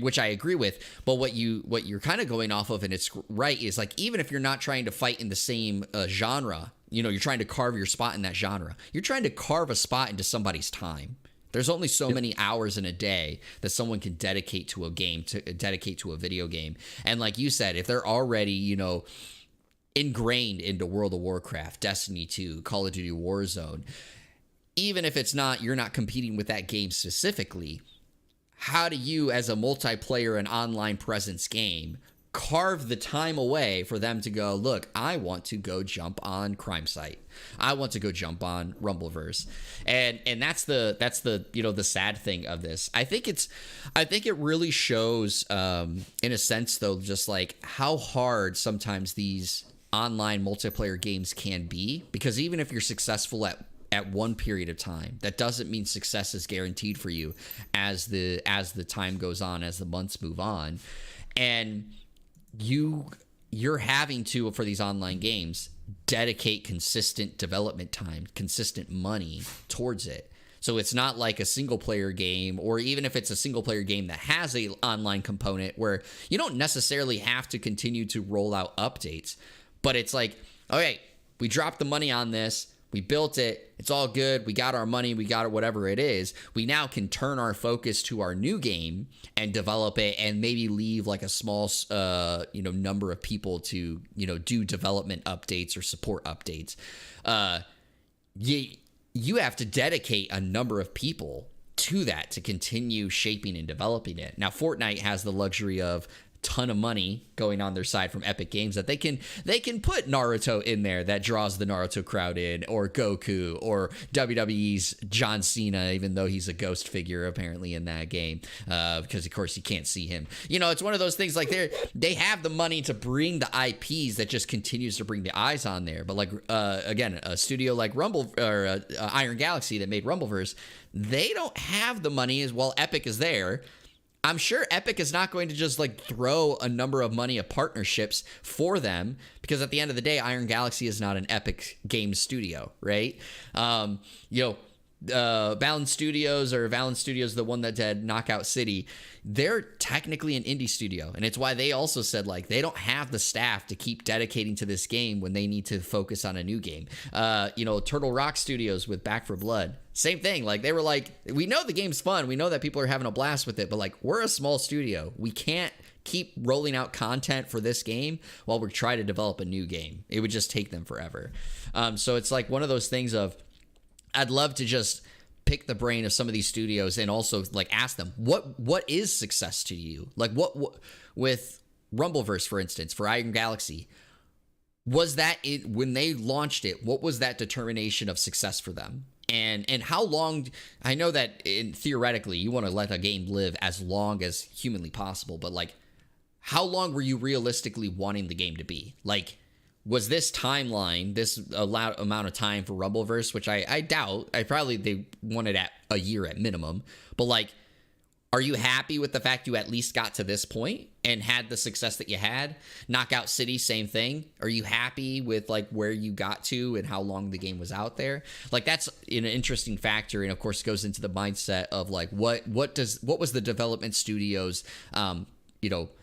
Speaker 1: which I agree with. But what you're kind of going off of, and it's right, is like, even if you're not trying to fight in the same genre, you're trying to carve your spot in that genre. You're trying to carve a spot into somebody's time. There's only so many hours in a day that someone can dedicate to a game, dedicate to a video game. And like you said, if they're already, ingrained into World of Warcraft, Destiny 2, Call of Duty Warzone, even if you're not competing with that game specifically, how do you, as a multiplayer and online presence game, carve the time away for them to go, look, I want to go jump on Crime Site, I want to go jump on Rumbleverse, and that's the the sad thing of this. I think it really shows, in a sense though, just like how hard sometimes these online multiplayer games can be, because even if you're successful at one period of time, that doesn't mean success is guaranteed for you as the time goes on, as the months move on, and you're having to, for these online games, dedicate consistent development time, consistent money towards it. So it's not like a single player game, or even if it's a single player game that has a online component where you don't necessarily have to continue to roll out updates, but it's like, okay, we dropped the money on this, we built it, it's all good, we got our money, we got it, whatever it is. We now can turn our focus to our new game and develop it, and maybe leave like a small number of people to do development updates or support updates. You have to dedicate a number of people to that to continue shaping and developing it. Now Fortnite has the luxury of ton of money going on their side from Epic Games, that they can put Naruto in there, that draws the Naruto crowd in, or Goku, or WWE's John Cena, even though he's a ghost figure apparently in that game, because of course you can't see him. It's one of those things, like they have the money to bring the IPs that just continues to bring the eyes on there. But like again, a studio like Iron Galaxy that made Rumbleverse, they don't have the money as well. Epic is there. I'm sure Epic is not going to just like throw a number of money at partnerships for them, because at the end of the day, Iron Galaxy is not an Epic Games studio, right? Valve Studios, the one that did Knockout City, they're technically an indie studio, and it's why they also said like they don't have the staff to keep dedicating to this game when they need to focus on a new game. Turtle Rock Studios with Back 4 Blood, same thing. Like they were like, we know the game's fun, we know that people are having a blast with it, but like, we're a small studio, we can't keep rolling out content for this game while we try to develop a new game. It would just take them forever. So it's like one of those things of, I'd love to just pick the brain of some of these studios and also like ask them, what is success to you? Like what with Rumbleverse, for instance, for Iron Galaxy, was that it when they launched it? What was that determination of success for them? And how long? I know that theoretically you want to let a game live as long as humanly possible, but like, how long were you realistically wanting the game to be? Like, was this timeline, this amount of time for Rumbleverse, which I doubt, they wanted at a year at minimum, but like, are you happy with the fact you at least got to this point and had the success that you had? Knockout City, same thing. Are you happy with like where you got to and how long the game was out there? Like, that's an interesting factor, and of course it goes into the mindset of like what was the development studio's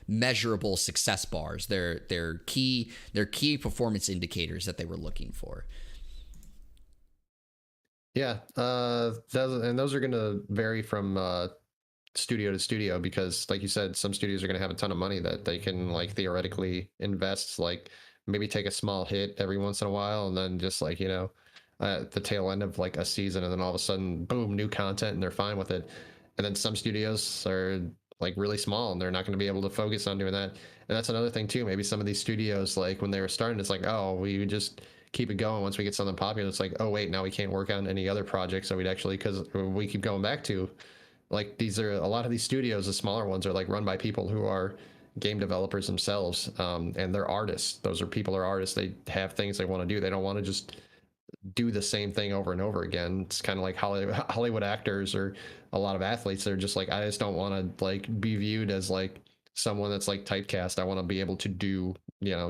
Speaker 1: measurable success bars, their key performance indicators that they were looking for.
Speaker 2: Yeah, those are going to vary from studio to studio, because like you said, some studios are going to have a ton of money that they can like theoretically invest, like maybe take a small hit every once in a while, and then just like at the tail end of like a season, and then all of a sudden boom, new content, and they're fine with it. And then some studios are like really small and they're not going to be able to focus on doing that. And that's another thing too. Maybe some of these studios, like when they were starting, it's like, oh, we just keep it going. Once we get something popular, it's like, oh wait, now we can't work on any other projects that we'd actually, because we keep going back to, like, these are a lot of these studios, the smaller ones, are like run by people who are game developers themselves, and they're artists. Those are people who are artists. They have things they want to do. They don't want to just do the same thing over and over again. It's kind of like Hollywood actors or a lot of athletes. They're just like, I just don't want to like be viewed as like someone that's like typecast. I want to be able to do,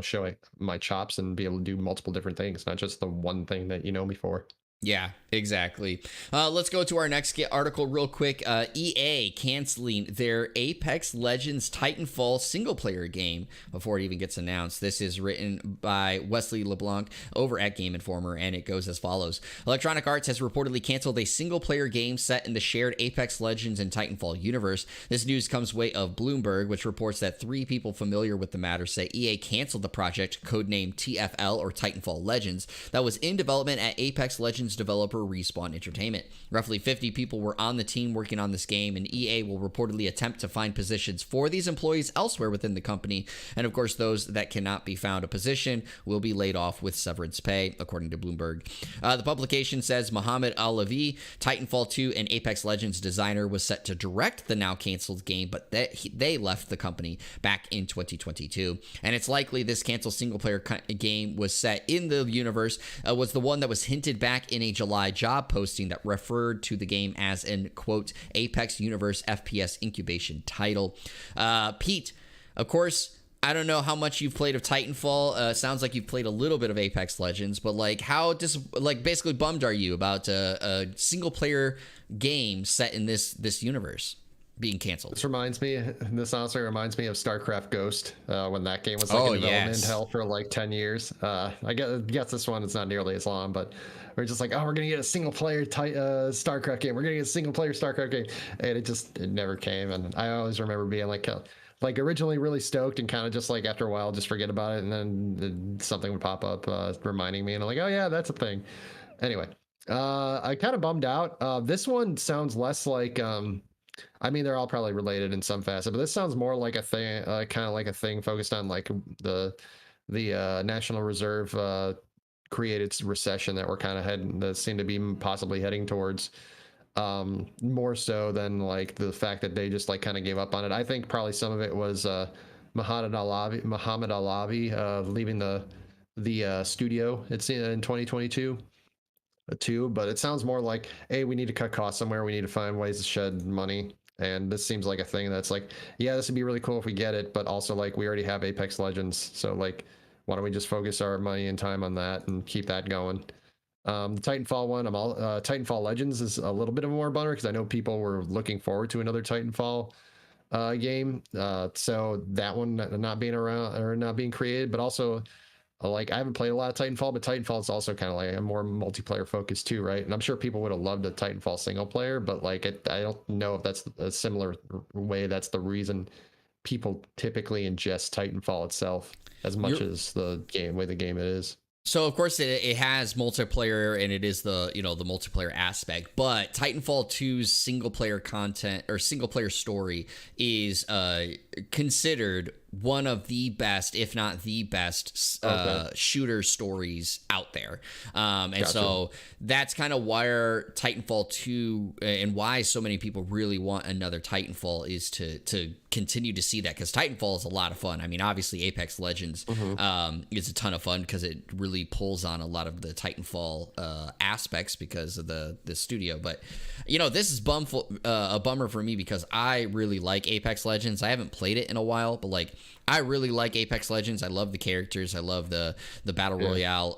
Speaker 2: show my chops and be able to do multiple different things, not just the one thing that you know me for.
Speaker 1: Yeah, exactly. Let's go to our next article real quick. EA canceling their Apex Legends Titanfall single-player game before it even gets announced. This is written by Wesley LeBlanc over at Game Informer, and it goes as follows. Electronic Arts has reportedly canceled a single-player game set in the shared Apex Legends and Titanfall universe. This news comes way of Bloomberg, which reports that 3 people familiar with the matter say EA canceled the project, codenamed TFL or Titanfall Legends, that was in development at Apex Legends developer Respawn Entertainment. Roughly 50 people were on the team working on this game, and EA will reportedly attempt to find positions for these employees elsewhere within the company. And of course, those that cannot be found a position will be laid off with severance pay, according to Bloomberg. The publication says Mohammed Alavi, Titanfall 2 and Apex Legends designer, was set to direct the now canceled game, but they left the company back in 2022. And it's likely this canceled single-player game was set in the universe, was the one that was hinted back in a July job posting that referred to the game as an, quote, Apex Universe FPS incubation title. Pete, of course, I don't know how much you've played of Titanfall. Sounds like you've played a little bit of Apex Legends, but like how basically bummed are you about a single player game set in this universe being canceled?
Speaker 2: This honestly reminds me of StarCraft Ghost, when that game was like in development hell for like 10 years. I guess this one is not nearly as long, but we're just like, oh, we're gonna get a single player StarCraft game. We're gonna get a single player StarCraft game, and it never came. And I always remember being like originally really stoked, and kind of just like after a while just forget about it, and then something would pop up reminding me, and I'm like, oh yeah, that's a thing. Anyway, I kind of bummed out. This one sounds less like I mean, they're all probably related in some facet, but this sounds more like a thing, kind of like a thing focused on like the National Reserve created recession that we're kind of that seem to be possibly heading towards, more so than like the fact that they just like kind of gave up on it. I think probably some of it was Muhammad Alavi leaving the studio. It's in 2022 too, but it sounds more like, hey, we need to cut costs somewhere, we need to find ways to shed money. And this seems like a thing that's like, yeah, this would be really cool if we get it, but also like we already have Apex Legends, so like why don't we just focus our money and time on that and keep that going. The Titanfall one, Titanfall Legends is a little bit of a more bummer, because I know people were looking forward to another Titanfall game, so that one not being around or not being created. But also, like, I haven't played a lot of Titanfall, but Titanfall is also kind of like a more multiplayer focused too, right? And I'm sure people would have loved a Titanfall single player, but like I don't know if that's a similar way. That's the reason people typically ingest Titanfall itself as much as the way the game it is.
Speaker 1: So of course it has multiplayer, and it is the the multiplayer aspect, but Titanfall 2's single player content or single player story is considered one of the best, if not the best, shooter stories out there. And gotcha. So that's kind of why Titanfall 2 and why so many people really want another Titanfall is to continue to see that, because Titanfall is a lot of fun. I mean, obviously Apex Legends is a ton of fun because it really pulls on a lot of the Titanfall aspects because of the studio. But this is a bummer for me, because I really like Apex Legends. I haven't played it in a while, but like I really like Apex Legends. I love the characters. I love the battle royale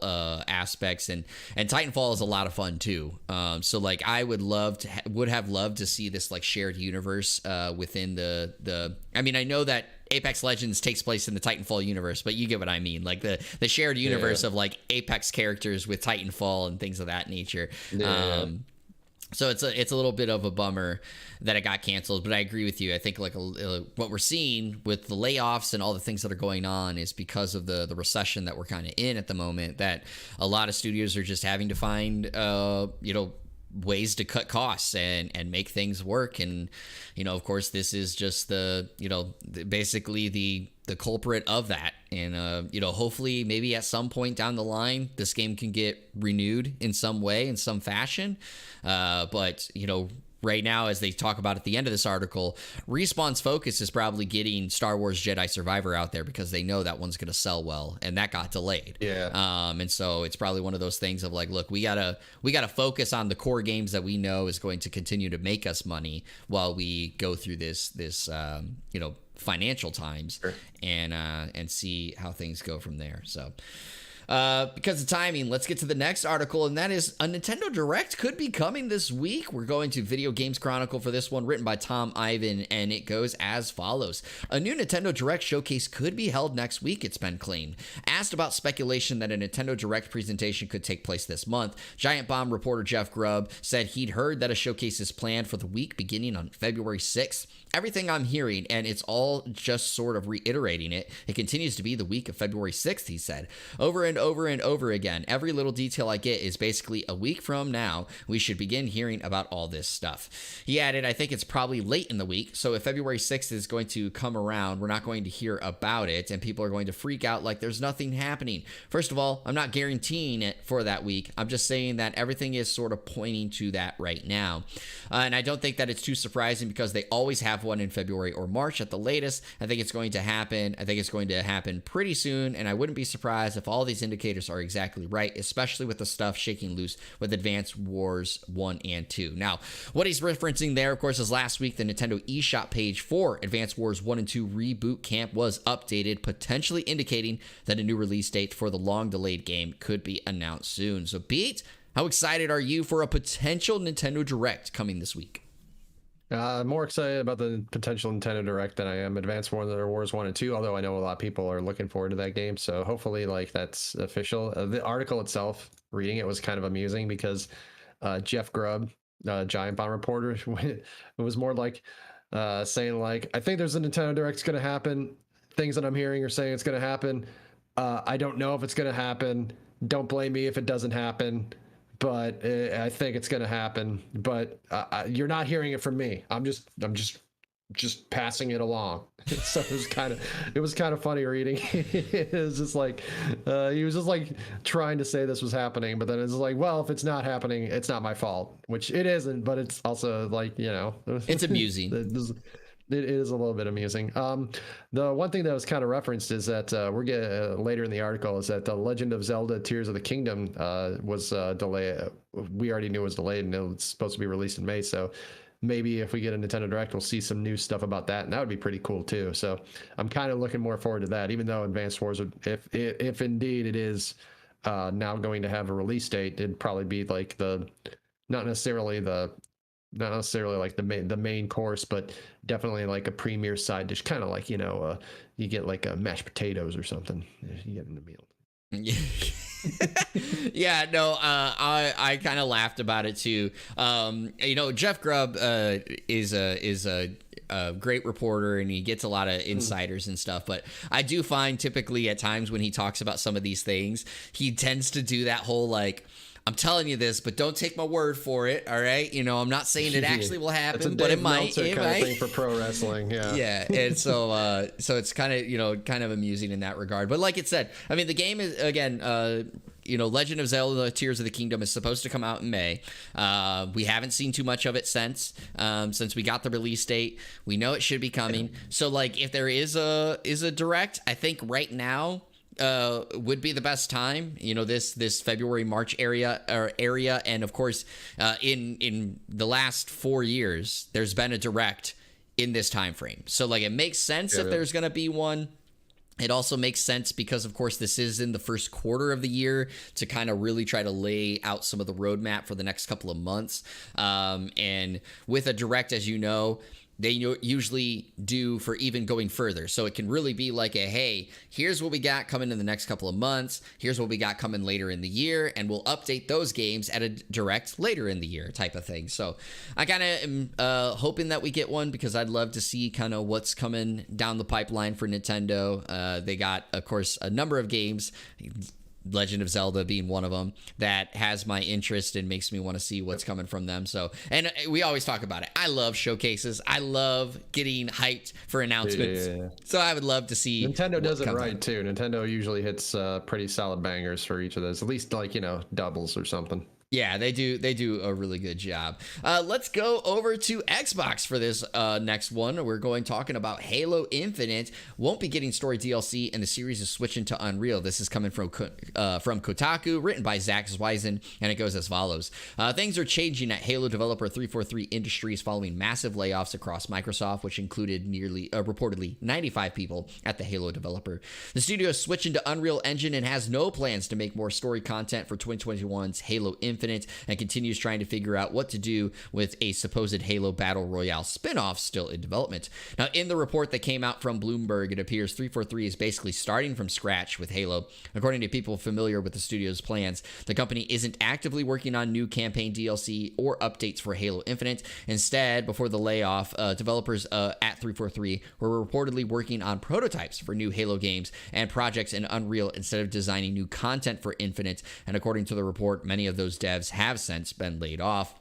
Speaker 1: aspects, and Titanfall is a lot of fun too. So like I would have loved to see this like shared universe within the. I mean, I know that Apex Legends takes place in the Titanfall universe, but you get what I mean. Like the shared universe of like Apex characters with Titanfall and things of that nature. So it's a little bit of a bummer that it got canceled, but I agree with you. I think like what we're seeing with the layoffs and all the things that are going on is because of the recession that we're kind of in at the moment, that a lot of studios are just having to find ways to cut costs and make things work. And of course, this is just basically the culprit of that. And hopefully maybe at some point down the line this game can get renewed in some way, in some fashion, but right now, as they talk about at the end of this article, Respawn's focus is probably getting Star Wars Jedi Survivor out there because they know that one's going to sell well, and that got delayed. And so it's probably one of those things of like, look, we gotta focus on the core games that we know is going to continue to make us money while we go through this financial times, and see how things go from there. So. Because of timing, let's get to the next article, and that is a Nintendo Direct could be coming this week. We're going to Video Games Chronicle for this one, written by Tom Ivan, and it goes as follows. A new Nintendo Direct showcase could be held next week, it's been claimed. Asked about speculation that a Nintendo Direct presentation could take place this month, Giant Bomb reporter Jeff Grubb said he'd heard that a showcase is planned for the week beginning on February 6th. Everything I'm hearing, and it's all just sort of reiterating it, it continues to be the week of February 6th, he said. Over and over again, every little detail I get is basically a week from now, we should begin hearing about all this stuff. He added, I think it's probably late in the week, so if February 6th is going to come around, we're not going to hear about it, and people are going to freak out like there's nothing happening. First of all, I'm not guaranteeing it for that week. I'm just saying that everything is sort of pointing to that right now. And I don't think that it's too surprising because they always have one in February or March at the latest. I think it's going to happen. I think it's going to happen pretty soon, and I wouldn't be surprised if all these indicators are exactly right, especially with the stuff shaking loose with Advance Wars 1 and 2. Now, what he's referencing there, of course, is last week the Nintendo eShop page for Advance Wars 1 and 2 Reboot Camp was updated, potentially indicating that a new release date for the long-delayed game could be announced soon. So, Pete, how excited are you for a potential Nintendo Direct coming this week?
Speaker 2: More excited about the potential Nintendo Direct than I am Advance Wars 1 and 2, although I know a lot of people are looking forward to that game, so hopefully that's official. The article itself, reading it, was kind of amusing because Jeff Grubb, Giant Bomb reporter, it was more like saying like, I think there's a Nintendo Direct's going to happen. Things that I'm hearing are saying it's going to happen. I don't know if it's going to happen. Don't blame me if it doesn't happen. But I think it's going to happen. But you're not hearing it from me. I'm just passing it along. So it was kind of funny reading. It was just like he was just like trying to say this was happening, but then it's like, well, if it's not happening, it's not my fault, which it isn't. But it's also like,
Speaker 1: it's amusing.
Speaker 2: It is a little bit amusing. The one thing that was kind of referenced is that we're getting later in the article is that the Legend of Zelda Tears of the Kingdom was delayed. We already knew it was delayed, and it was supposed to be released in May. So maybe if we get a Nintendo Direct, we'll see some new stuff about that, and that would be pretty cool too. So I'm kind of looking more forward to that, even though Advanced Wars would, if indeed it is now going to have a release date, it'd probably be like not necessarily like the main course, but definitely like a premier side dish, kind of like you get like a mashed potatoes or something. You get in the meal.
Speaker 1: Yeah, no, I kind of laughed about it too. Jeff Grubb is a great reporter, and he gets a lot of insiders and stuff, but I do find typically at times when he talks about some of these things, he tends to do that whole like, I'm telling you this, but don't take my word for it. All right, I'm not saying it actually will happen, but it might.
Speaker 2: It kind of thing for pro wrestling, yeah.
Speaker 1: Yeah, and so it's kind of amusing in that regard. But like it said, I mean, the game is again, Legend of Zelda: Tears of the Kingdom is supposed to come out in May. We haven't seen too much of it since we got the release date. We know it should be coming. So like, if there is a direct, I think right now would be the best time, this February, March area, and of course, in the last 4 years, there's been a direct in this time frame. So like, it makes sense if there's going to be one. It also makes sense because, of course, this is in the first quarter of the year to kind of really try to lay out some of the roadmap for the next couple of months. And with a direct, as you know, they usually do for even going further. So it can really be like a, hey, here's what we got coming in the next couple of months. Here's what we got coming later in the year. And we'll update those games at a direct later in the year type of thing. So I kind of am hoping that we get one, because I'd love to see kind of what's coming down the pipeline for Nintendo. They got, of course, a number of games, Legend of Zelda being one of them, that has my interest and makes me want to see what's coming from them. So, and we always talk about it. I love showcases. I love getting hyped for announcements. Yeah. So I would love to see.
Speaker 2: Nintendo does it right too. Nintendo usually hits pretty solid bangers for each of those, at least like, doubles or something.
Speaker 1: Yeah, they do a really good job. Let's go over to Xbox for this next one. We're talking about Halo Infinite. Won't be getting story DLC, and the series is switching to Unreal. This is coming from Kotaku, written by Zach Zweisen, and it goes as follows. Things are changing at Halo developer 343 Industries following massive layoffs across Microsoft, which included reportedly 95 people at the Halo developer. The studio is switching to Unreal Engine and has no plans to make more story content for 2021's Halo Infinite, and continues trying to figure out what to do with a supposed Halo Battle Royale spinoff still in development. Now, in the report that came out from Bloomberg, it appears 343 is basically starting from scratch with Halo. According to people familiar with the studio's plans, the company isn't actively working on new campaign DLC or updates for Halo Infinite. Instead, before the layoff, developers at 343 were reportedly working on prototypes for new Halo games and projects in Unreal instead of designing new content for Infinite. And according to the report, many of those devs have since been laid off.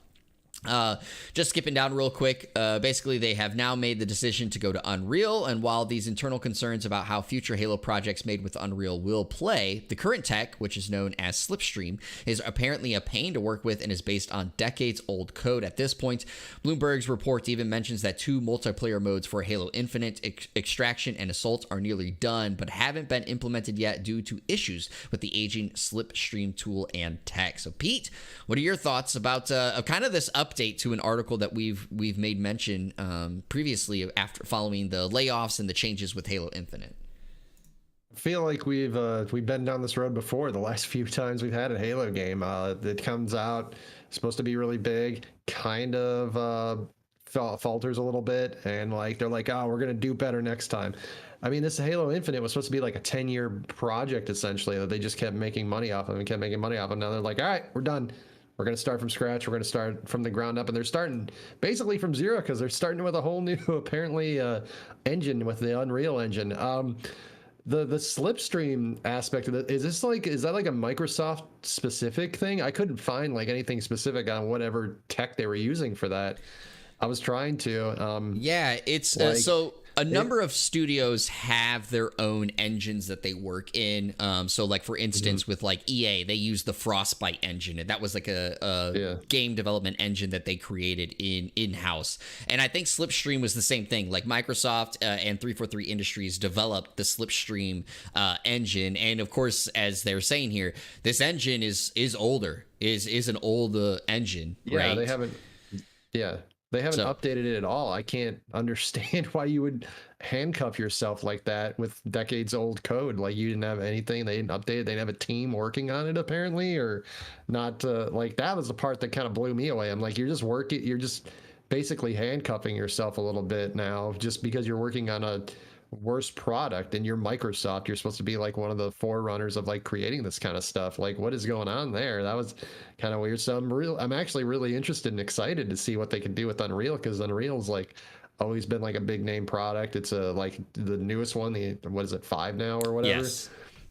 Speaker 1: Just skipping down real quick, basically they have now made the decision to go to Unreal, and while these internal concerns about how future Halo projects made with Unreal will play, the current tech, which is known as Slipstream, is apparently a pain to work with and is based on decades-old code at this point. Bloomberg's report even mentions that 2 multiplayer modes for Halo Infinite, Extraction and Assault, are nearly done, but haven't been implemented yet due to issues with the aging Slipstream tool and tech. So Pete, what are your thoughts about kind of this update to an article that we've made mention previously after following the layoffs and the changes with Halo Infinite?
Speaker 2: I feel like we've been down this road before. The last few times we've had a Halo game that comes out, supposed to be really big, kind of falters a little bit, and like they're like, oh, we're gonna do better next time. I mean, this Halo Infinite was supposed to be like a 10-year project essentially that they just kept making money off of and kept making money off of. Now they're like, all right, we're done. We're going to start from scratch. We're going to start from the ground up. And they're starting basically from zero, because they're starting with a whole new, apparently, engine with the Unreal Engine. The Slipstream aspect of it, is that like a Microsoft specific thing? I couldn't find like anything specific on whatever tech they were using for that. I was trying to.
Speaker 1: Yeah, it's so a number of studios have their own engines that they work in. So like for instance, with like EA, they use the Frostbite engine, and that was like a game development engine that they created in-house. And I think Slipstream was the same thing. Like Microsoft and 343 Industries developed the Slipstream engine. And of course, as they're saying here, this engine is older, is an old engine, right?
Speaker 2: They haven't updated it at all. I can't understand why you would handcuff yourself like that with decades old code. Like you didn't have anything. They didn't update it. They didn't have a team working on it apparently, or not. Like that was the part that kind of blew me away. I'm like, you're just basically handcuffing yourself a little bit now just because you're working on a worse product, and you're Microsoft. You're supposed to be like one of the forerunners of like creating this kind of stuff. Like what is going on there? That was kind of weird. So I'm actually really interested and excited to see what they can do with Unreal, because Unreal's like always been like a big name product. It's like the newest one, what is it, 5 now or whatever?
Speaker 1: Yes.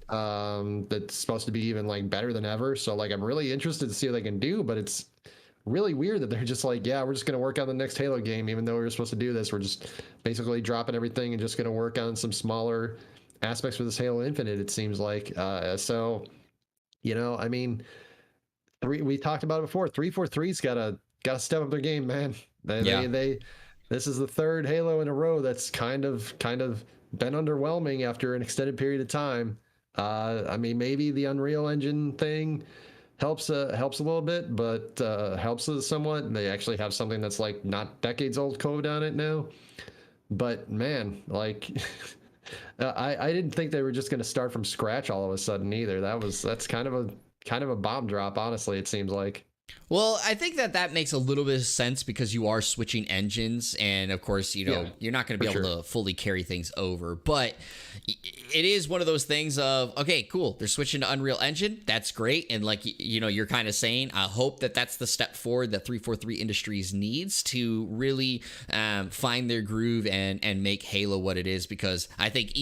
Speaker 2: That's supposed to be even like better than ever. So like I'm really interested to see what they can do, but it's really weird that they're just like, yeah, we're just going to work on the next Halo game, even though we were supposed to do this. We're just basically dropping everything and just going to work on some smaller aspects for this Halo Infinite, it seems like. So, I mean, we talked about it before. 343's got to step up their game, man. This is the 3rd Halo in a row that's kind of been underwhelming after an extended period of time. I mean, maybe the Unreal Engine thing helps a little bit, but helps us somewhat. They actually have something that's like not decades old code on it now. But man, like I didn't think they were just going to start from scratch all of a sudden either. That's kind of a bomb drop, honestly. It seems like.
Speaker 1: Well, I think that makes a little bit of sense because you are switching engines, and of course, you're not going to be able to fully carry things over. But it is one of those things of, okay, cool, they're switching to Unreal Engine. That's great, and like you're kind of saying, I hope that's the step forward that 343 Industries needs to really find their groove and make Halo what it is. Because I think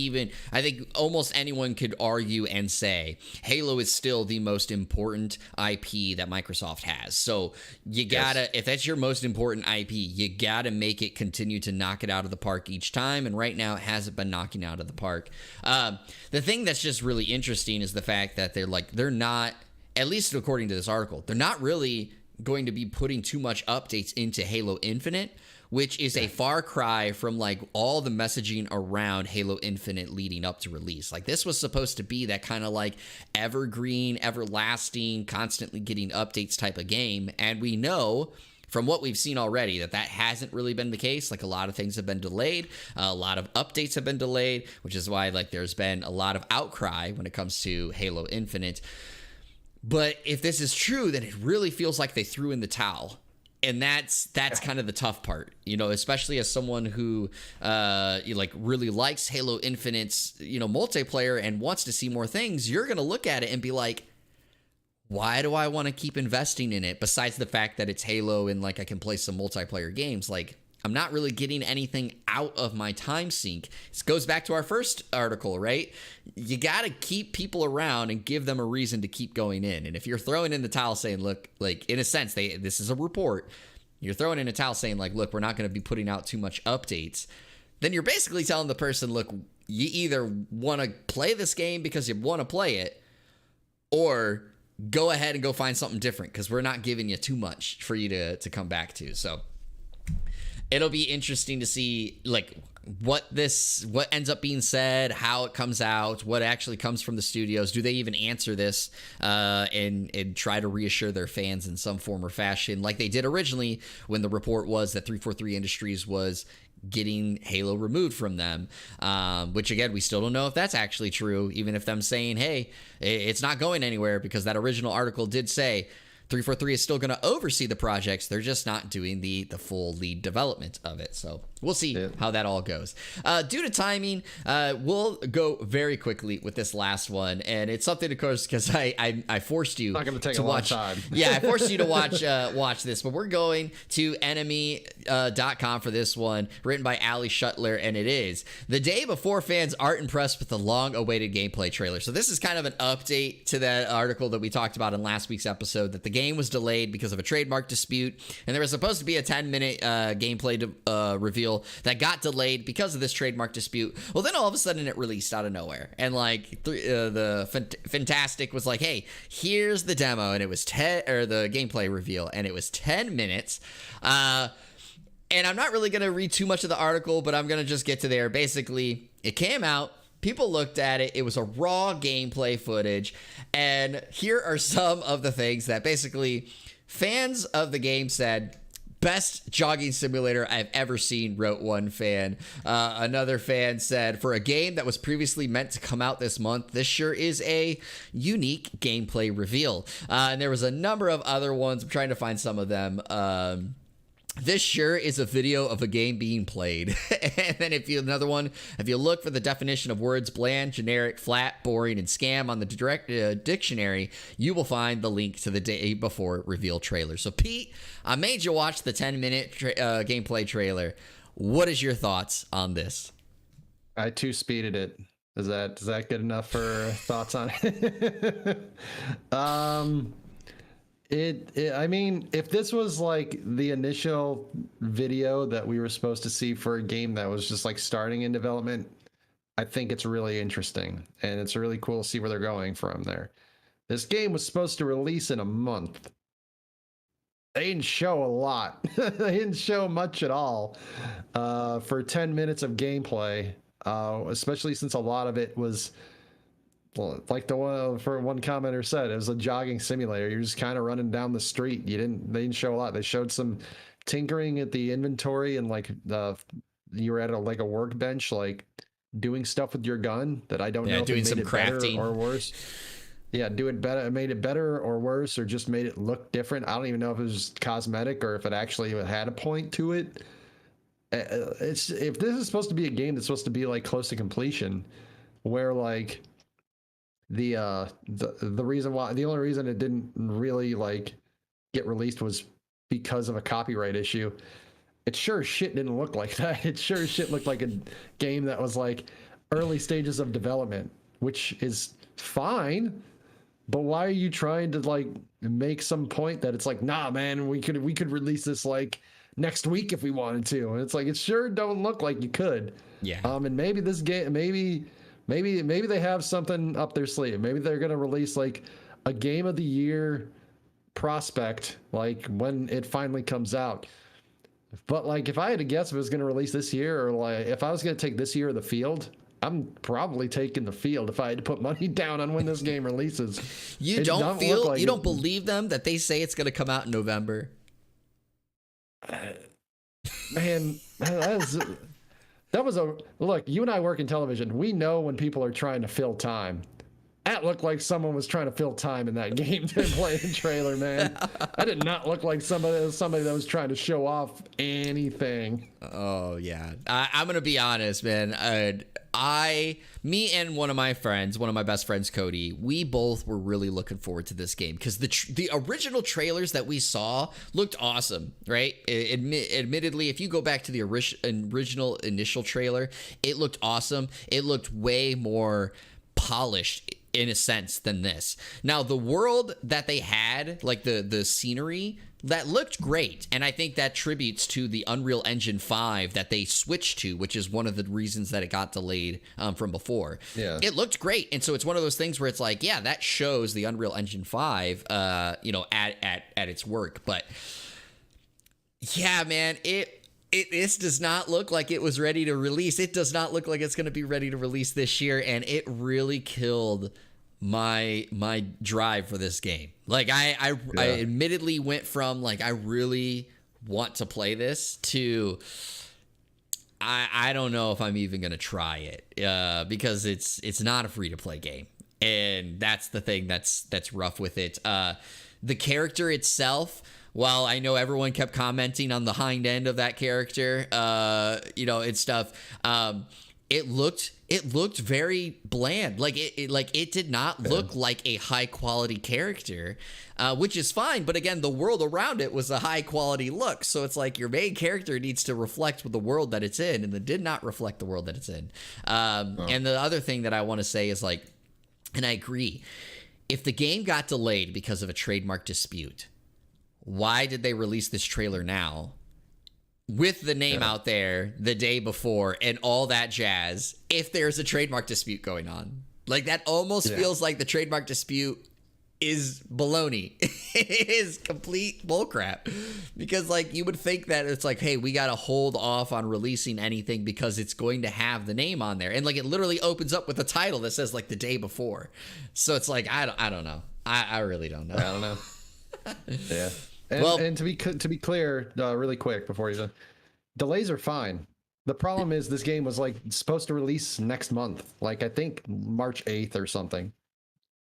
Speaker 1: almost anyone could argue and say Halo is still the most important IP that Microsoft has. So you gotta, if that's your most important IP, you gotta make it continue to knock it out of the park each time. And right now, it hasn't been knocking out of the park. The thing that's just really interesting is the fact that they're not, at least according to this article, they're not really going to be putting too much updates into Halo Infinite, which is a far cry from like all the messaging around Halo Infinite leading up to release. Like, this was supposed to be that kind of like evergreen, everlasting, constantly getting updates type of game. And we know from what we've seen already that hasn't really been the case. Like, a lot of things have been delayed. A lot of updates have been delayed, which is why like there's been a lot of outcry when it comes to Halo Infinite. But if this is true, then it really feels like they threw in the towel. And that's kind of the tough part, especially as someone who really likes Halo Infinite's, multiplayer and wants to see more things. You're going to look at it and be like, why do I want to keep investing in it? Besides the fact that it's Halo and like I can play some multiplayer games, like I'm not really getting anything out of my time sink. This goes back to our first article, right? You got to keep people around and give them a reason to keep going in. And if you're throwing in the towel saying, look, like in a sense, this is a report. You're throwing in a towel saying like, look, we're not going to be putting out too much updates. Then you're basically telling the person, look, you either want to play this game because you want to play it, or go ahead and go find something different because we're not giving you too much for you to come back to. So it'll be interesting to see like what ends up being said, how it comes out, what actually comes from the studios. Do they even answer this and try to reassure their fans in some form or fashion, like they did originally when the report was that 343 Industries was getting Halo removed from them, which again, we still don't know if that's actually true, even if them saying, hey, it's not going anywhere, because that original article did say 343 is still going to oversee the projects. They're just not doing the full lead development of it. So we'll see how that all goes. Due to timing, we'll go very quickly with this last one. And it's something, of course, because I forced you to watch. Yeah, I forced you to watch this. But we're going to enemy.com for this one, written by Ali Shuttler. And it is the day before fans aren't impressed with the long-awaited gameplay trailer. So this is kind of an update to that article that we talked about in last week's episode, that the game was delayed because of a trademark dispute, and there was supposed to be a 10-minute gameplay reveal that got delayed because of this trademark dispute. Well, then all of a sudden it released out of nowhere, and like the Fantastic was like, hey, here's the demo, and it was the gameplay reveal, and it was 10 minutes. And I'm not really going to read too much of the article, but I'm going to just get to there. Basically, it came out. People looked at it. It was a raw gameplay footage. And here are some of the things that basically fans of the game said, best jogging simulator I've ever seen, wrote one fan. Another fan said, for a game that was previously meant to come out this month, this sure is a unique gameplay reveal. And there was a number of other ones. I'm trying to find some of them. This sure is a video of a game being played. And then if you look for the definition of words bland, generic, flat, boring, and scam on the direct dictionary, you will find the link to the day before reveal trailer. So Pete, I made you watch the 10-minute gameplay trailer. What is your thoughts on this?
Speaker 2: I two-speeded it. Is that good enough for thoughts on it? I mean, if this was like the initial video that we were supposed to see for a game that was just like starting in development, I think it's really interesting, and it's really cool to see where they're going from there. This game was supposed to release in a month. They didn't show a lot. They didn't show much at all for 10 minutes of gameplay, especially since a lot of it was, well, like the one for one commenter said, it was a jogging simulator. You're just kind of running down the street. They didn't show a lot. They showed some tinkering at the inventory, and like you were at a workbench, like doing stuff with your gun that I don't know if
Speaker 1: doing
Speaker 2: it made
Speaker 1: some
Speaker 2: it
Speaker 1: crafting
Speaker 2: better or worse. Yeah, do it better, made it better or worse, or just made it look different. I don't even know if it was cosmetic or if it actually had a point to it. It's if this is supposed to be a game that's supposed to be like close to completion, where like the reason why the only reason it didn't really like get released was because of a copyright issue. It sure as shit didn't look like that. It sure as shit looked like a game that was like early stages of development, which is fine. But why are you trying to like make some point that it's like, nah, man, we could release this like next week if we wanted to? And it's like it sure don't look like you could.
Speaker 1: Yeah.
Speaker 2: And maybe this game, maybe they have something up their sleeve. Maybe they're gonna release like a game of the year prospect like when it finally comes out. But like if I had to guess if it was gonna release this year, or like if I was gonna take this year of the field, I'm probably taking the field if I had to put money down on when this game releases.
Speaker 1: You don't feel like you don't believe them that they say it's going to come out in November?
Speaker 2: Man, that was a look. You and I work in television. We know when people are trying to fill time. That looked like someone was trying to fill time in that game to play the trailer, man. That did not look like somebody that was trying to show off anything.
Speaker 1: Oh yeah, I'm gonna be honest, man. Me and one of my best friends, Cody, we both were really looking forward to this game because the original trailers that we saw looked awesome, right? Admittedly, if you go back to the original initial trailer, it looked awesome. It looked way more polished in a sense than this. Now the world that they had, like the scenery, that looked great, and I think that tributes to the Unreal Engine 5 that they switched to, which is one of the reasons that it got delayed from before.
Speaker 2: Yeah, it
Speaker 1: looked great, and so it's one of those things where it's like, yeah, that shows the Unreal Engine 5 at its work. But yeah, man, this does not look like it was ready to release. It does not look like it's going to be ready to release this year, and it really killed my drive for this game. Like I admittedly went from like I really want to play this to I don't know if I'm even going to try it because it's not a free to play game, and that's the thing that's rough with it. The character itself, while I know everyone kept commenting on the hind end of that character, and stuff, it looked very bland. Like it did not look like a high quality character, which is fine. But again, the world around it was a high quality look. So it's like your main character needs to reflect with the world that it's in, and it did not reflect the world that it's in. And the other thing that I want to say is like, and I agree, if the game got delayed because of a trademark dispute, why did they release this trailer now with the name out there the day before and all that jazz if there's a trademark dispute going on? Like that almost feels like the trademark dispute is baloney. It is complete bullcrap, because like you would think that it's like, hey, we got to hold off on releasing anything because it's going to have the name on there, and like it literally opens up with a title that says like the day before. So it's like I don't know. I really don't know.
Speaker 2: I don't know. Yeah. And to be clear, really quick before you, delays are fine. The problem is this game was like supposed to release next month, like I think March 8th or something.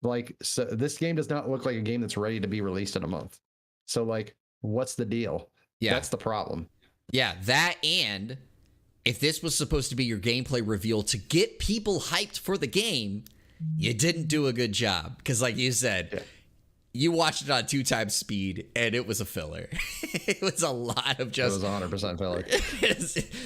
Speaker 2: Like, so this game does not look like a game that's ready to be released in a month. So like, what's the deal? Yeah, that's the problem.
Speaker 1: Yeah, that, and if this was supposed to be your gameplay reveal to get people hyped for the game, you didn't do a good job, because like you said, you watched it on 2 times speed, and it was a filler. It was a lot of just...
Speaker 2: It was 100% filler.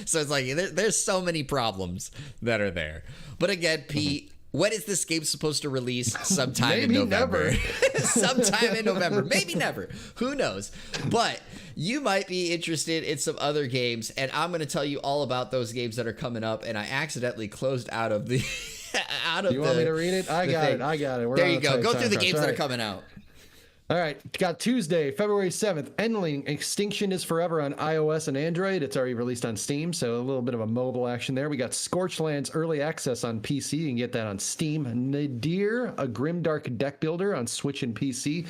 Speaker 1: So it's like, there's so many problems that are there. But again, Pete, when is this game supposed to release? Sometime in November. Sometime in November. Maybe never. Who knows? But you might be interested in some other games, and I'm going to tell you all about those games that are coming up, and I accidentally closed out of the...
Speaker 2: You want me to read it? I got it.
Speaker 1: There you go. Go through the games that are coming out.
Speaker 2: All right, got Tuesday, February 7th, Endling Extinction is Forever on iOS and Android. It's already released on Steam, so a little bit of a mobile action there. We got Scorchlands Early Access on PC. You can get that on Steam. Nadir, a grimdark deck builder on Switch and PC.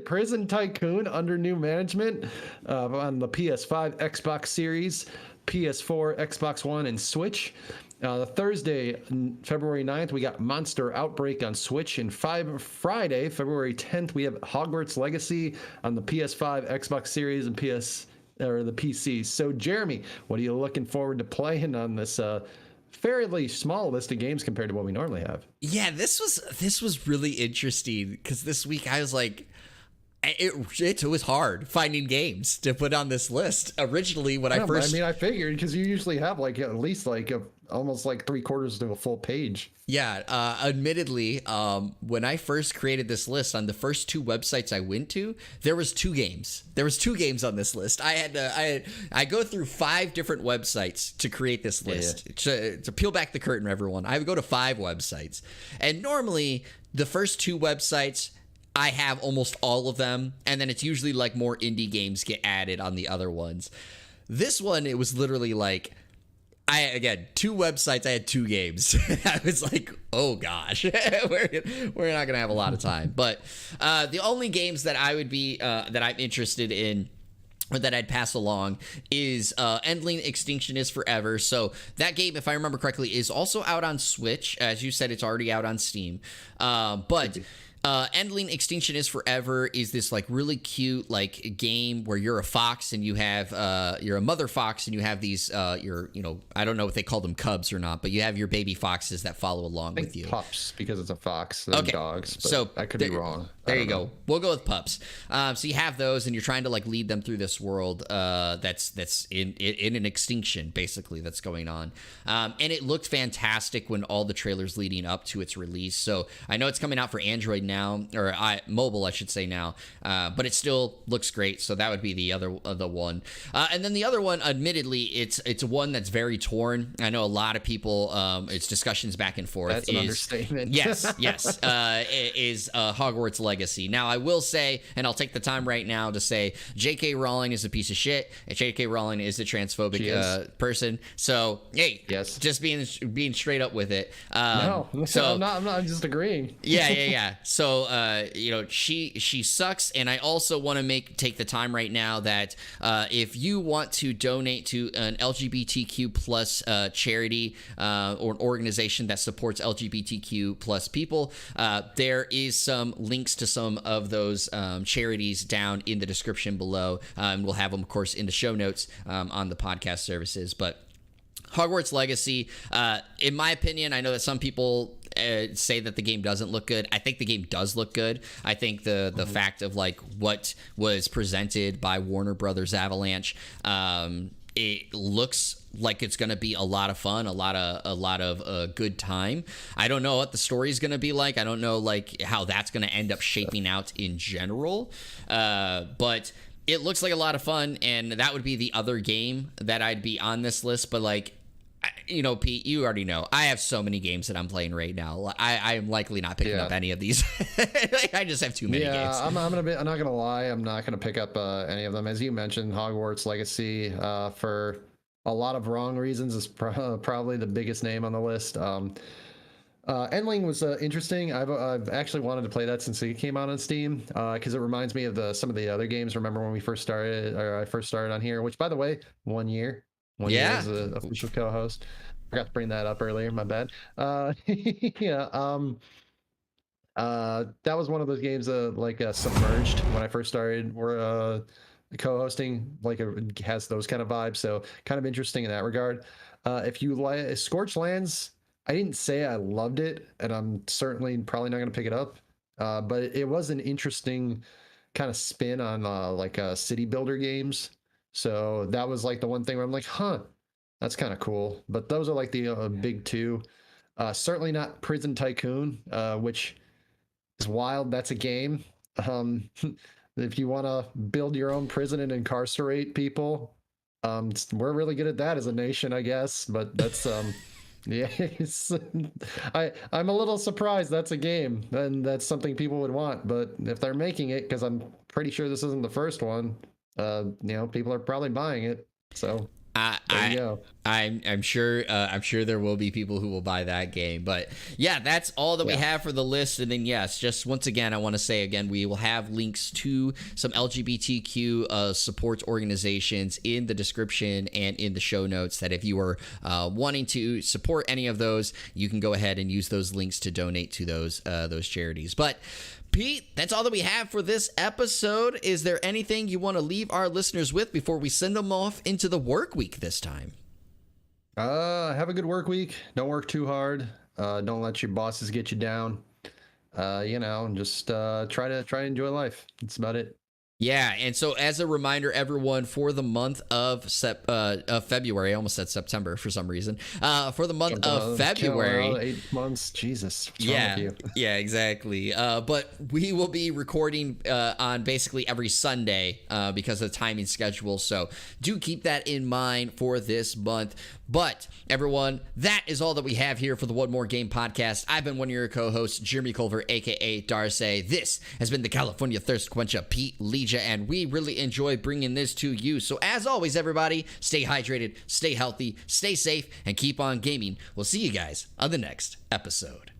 Speaker 2: Prison Tycoon under new management on the PS5, Xbox Series, PS4, Xbox One, and Switch. The Thursday, February 9th, we got Monster Outbreak on Switch. And Friday, February 10th, we have Hogwarts Legacy on the PS5, Xbox Series, and the PC. So, Jeremy, what are you looking forward to playing on this fairly small list of games compared to what we normally have?
Speaker 1: Yeah, this was really interesting because this week I was like, it was hard finding games to put on this list. Originally, when
Speaker 2: I figured because you usually have like at least like almost like 3/4 to a full page.
Speaker 1: Yeah, admittedly, when I first created this list, on the first two websites I went to, there was two games. There was two games on this list. I go through 5 different websites to create this list. Yeah. To peel back the curtain, everyone, I would go to 5 websites, and normally the first 2 websites, I have almost all of them, and then it's usually like more indie games get added on the other ones. This one, it was literally like, again, 2 websites, I had 2 games. I was like, oh gosh, we're not gonna have a lot of time. But the only games that I would be that I'm interested in, or that I'd pass along, is Endling Extinction is Forever. So that game, if I remember correctly, is also out on Switch. As you said, it's already out on Steam. But Endling Extinction is Forever is this like really cute like game where you're a fox and you have you're a mother fox and you have these I don't know if they call them cubs or not, but you have your baby foxes that follow along with you.
Speaker 2: Pups, because it's a fox. They're dogs. But so I could be wrong.
Speaker 1: There you go. We'll go with pups. So you have those, and you're trying to like lead them through this world that's in an extinction, basically, that's going on. And it looked fantastic when all the trailers leading up to its release. So I know it's coming out for Android now, or mobile, I should say now, but it still looks great. So that would be the one. And then the other one, admittedly, it's one that's very torn. I know a lot of people. It's discussions back and forth.
Speaker 2: That's an understatement.
Speaker 1: Yes. Is Hogwarts Legacy. Now, I will say, and I'll take the time right now to say, J.K. Rowling is a piece of shit. J.K. Rowling is a transphobic person. So, hey,
Speaker 2: yes,
Speaker 1: just being straight up with it.
Speaker 2: No, I'm not. I'm just agreeing.
Speaker 1: Yeah. So, she sucks, and I also want to take the time right now that if you want to donate to an LGBTQ plus charity or an organization that supports LGBTQ plus people, there is some links to some of those charities down in the description below. We'll have them, of course, in the show notes on the podcast services. But Hogwarts Legacy, in my opinion, I know that some people say that the game doesn't look good. I think the game does look good. I think the fact of like what was presented by Warner Brothers Avalanche, it looks like it's going to be a lot of fun, a lot of good time. I don't know what the story is going to be like. I don't know like how that's going to end up shaping out in general. But it looks like a lot of fun, and that would be the other game that I'd be on this list. But like, Pete, you already know I have so many games that I'm playing right now. I am likely not picking up any of these. I just have too many games.
Speaker 2: Yeah, I'm not gonna lie. I'm not gonna pick up any of them. As you mentioned, Hogwarts Legacy, for a lot of wrong reasons, is probably the biggest name on the list. Endling was interesting. I've actually wanted to play that since it came out on Steam, because it reminds me of some of the other games. Remember when I first started on here? Which, by the way, 1 year. 1 year as an official co-host. Forgot to bring that up earlier. My bad. That was one of those games Submerged when I first started. We're co-hosting, like it has those kind of vibes. So kind of interesting in that regard. If you like Scorched Lands, I didn't say I loved it, and I'm certainly probably not going to pick it up. But it was an interesting kind of spin on city builder games. So that was like the one thing where I'm like, that's kind of cool. But those are like the big two. Certainly not Prison Tycoon, which is wild. That's a game. If you want to build your own prison and incarcerate people, we're really good at that as a nation, I guess. But that's yeah, I'm a little surprised that's a game, and that's something people would want. But if they're making it, because I'm pretty sure this isn't the first one, people are probably buying it. So There you go.
Speaker 1: I'm sure there will be people who will buy that game. But yeah, that's all that we have for the list. And then yes, just once again, I want to say again, we will have links to some LGBTQ support organizations in the description and in the show notes, that if you are wanting to support any of those, you can go ahead and use those links to donate to those charities. But Pete, that's all that we have for this episode. Is there anything you want to leave our listeners with before we send them off into the work week this time?
Speaker 2: Have a good work week. Don't work too hard. Don't let your bosses get you down. Just try to enjoy life. That's about it.
Speaker 1: Yeah, and so as a reminder, everyone, for the month of February, I almost said September for some reason. For the month of February,
Speaker 2: 8 months, Jesus. What's
Speaker 1: yeah,
Speaker 2: wrong with you?
Speaker 1: Yeah, exactly. But we will be recording on basically every Sunday because of the timing schedule. So do keep that in mind for this month. But everyone, that is all that we have here for the One More Game podcast. I've been one of your co-hosts, Jeremy Culver, aka Darcy. This has been the California Thirst Quencher, Pete Legia, and we really enjoy bringing this to you. So as always, everybody, stay hydrated, stay healthy, stay safe, and keep on gaming. We'll see you guys on the next episode.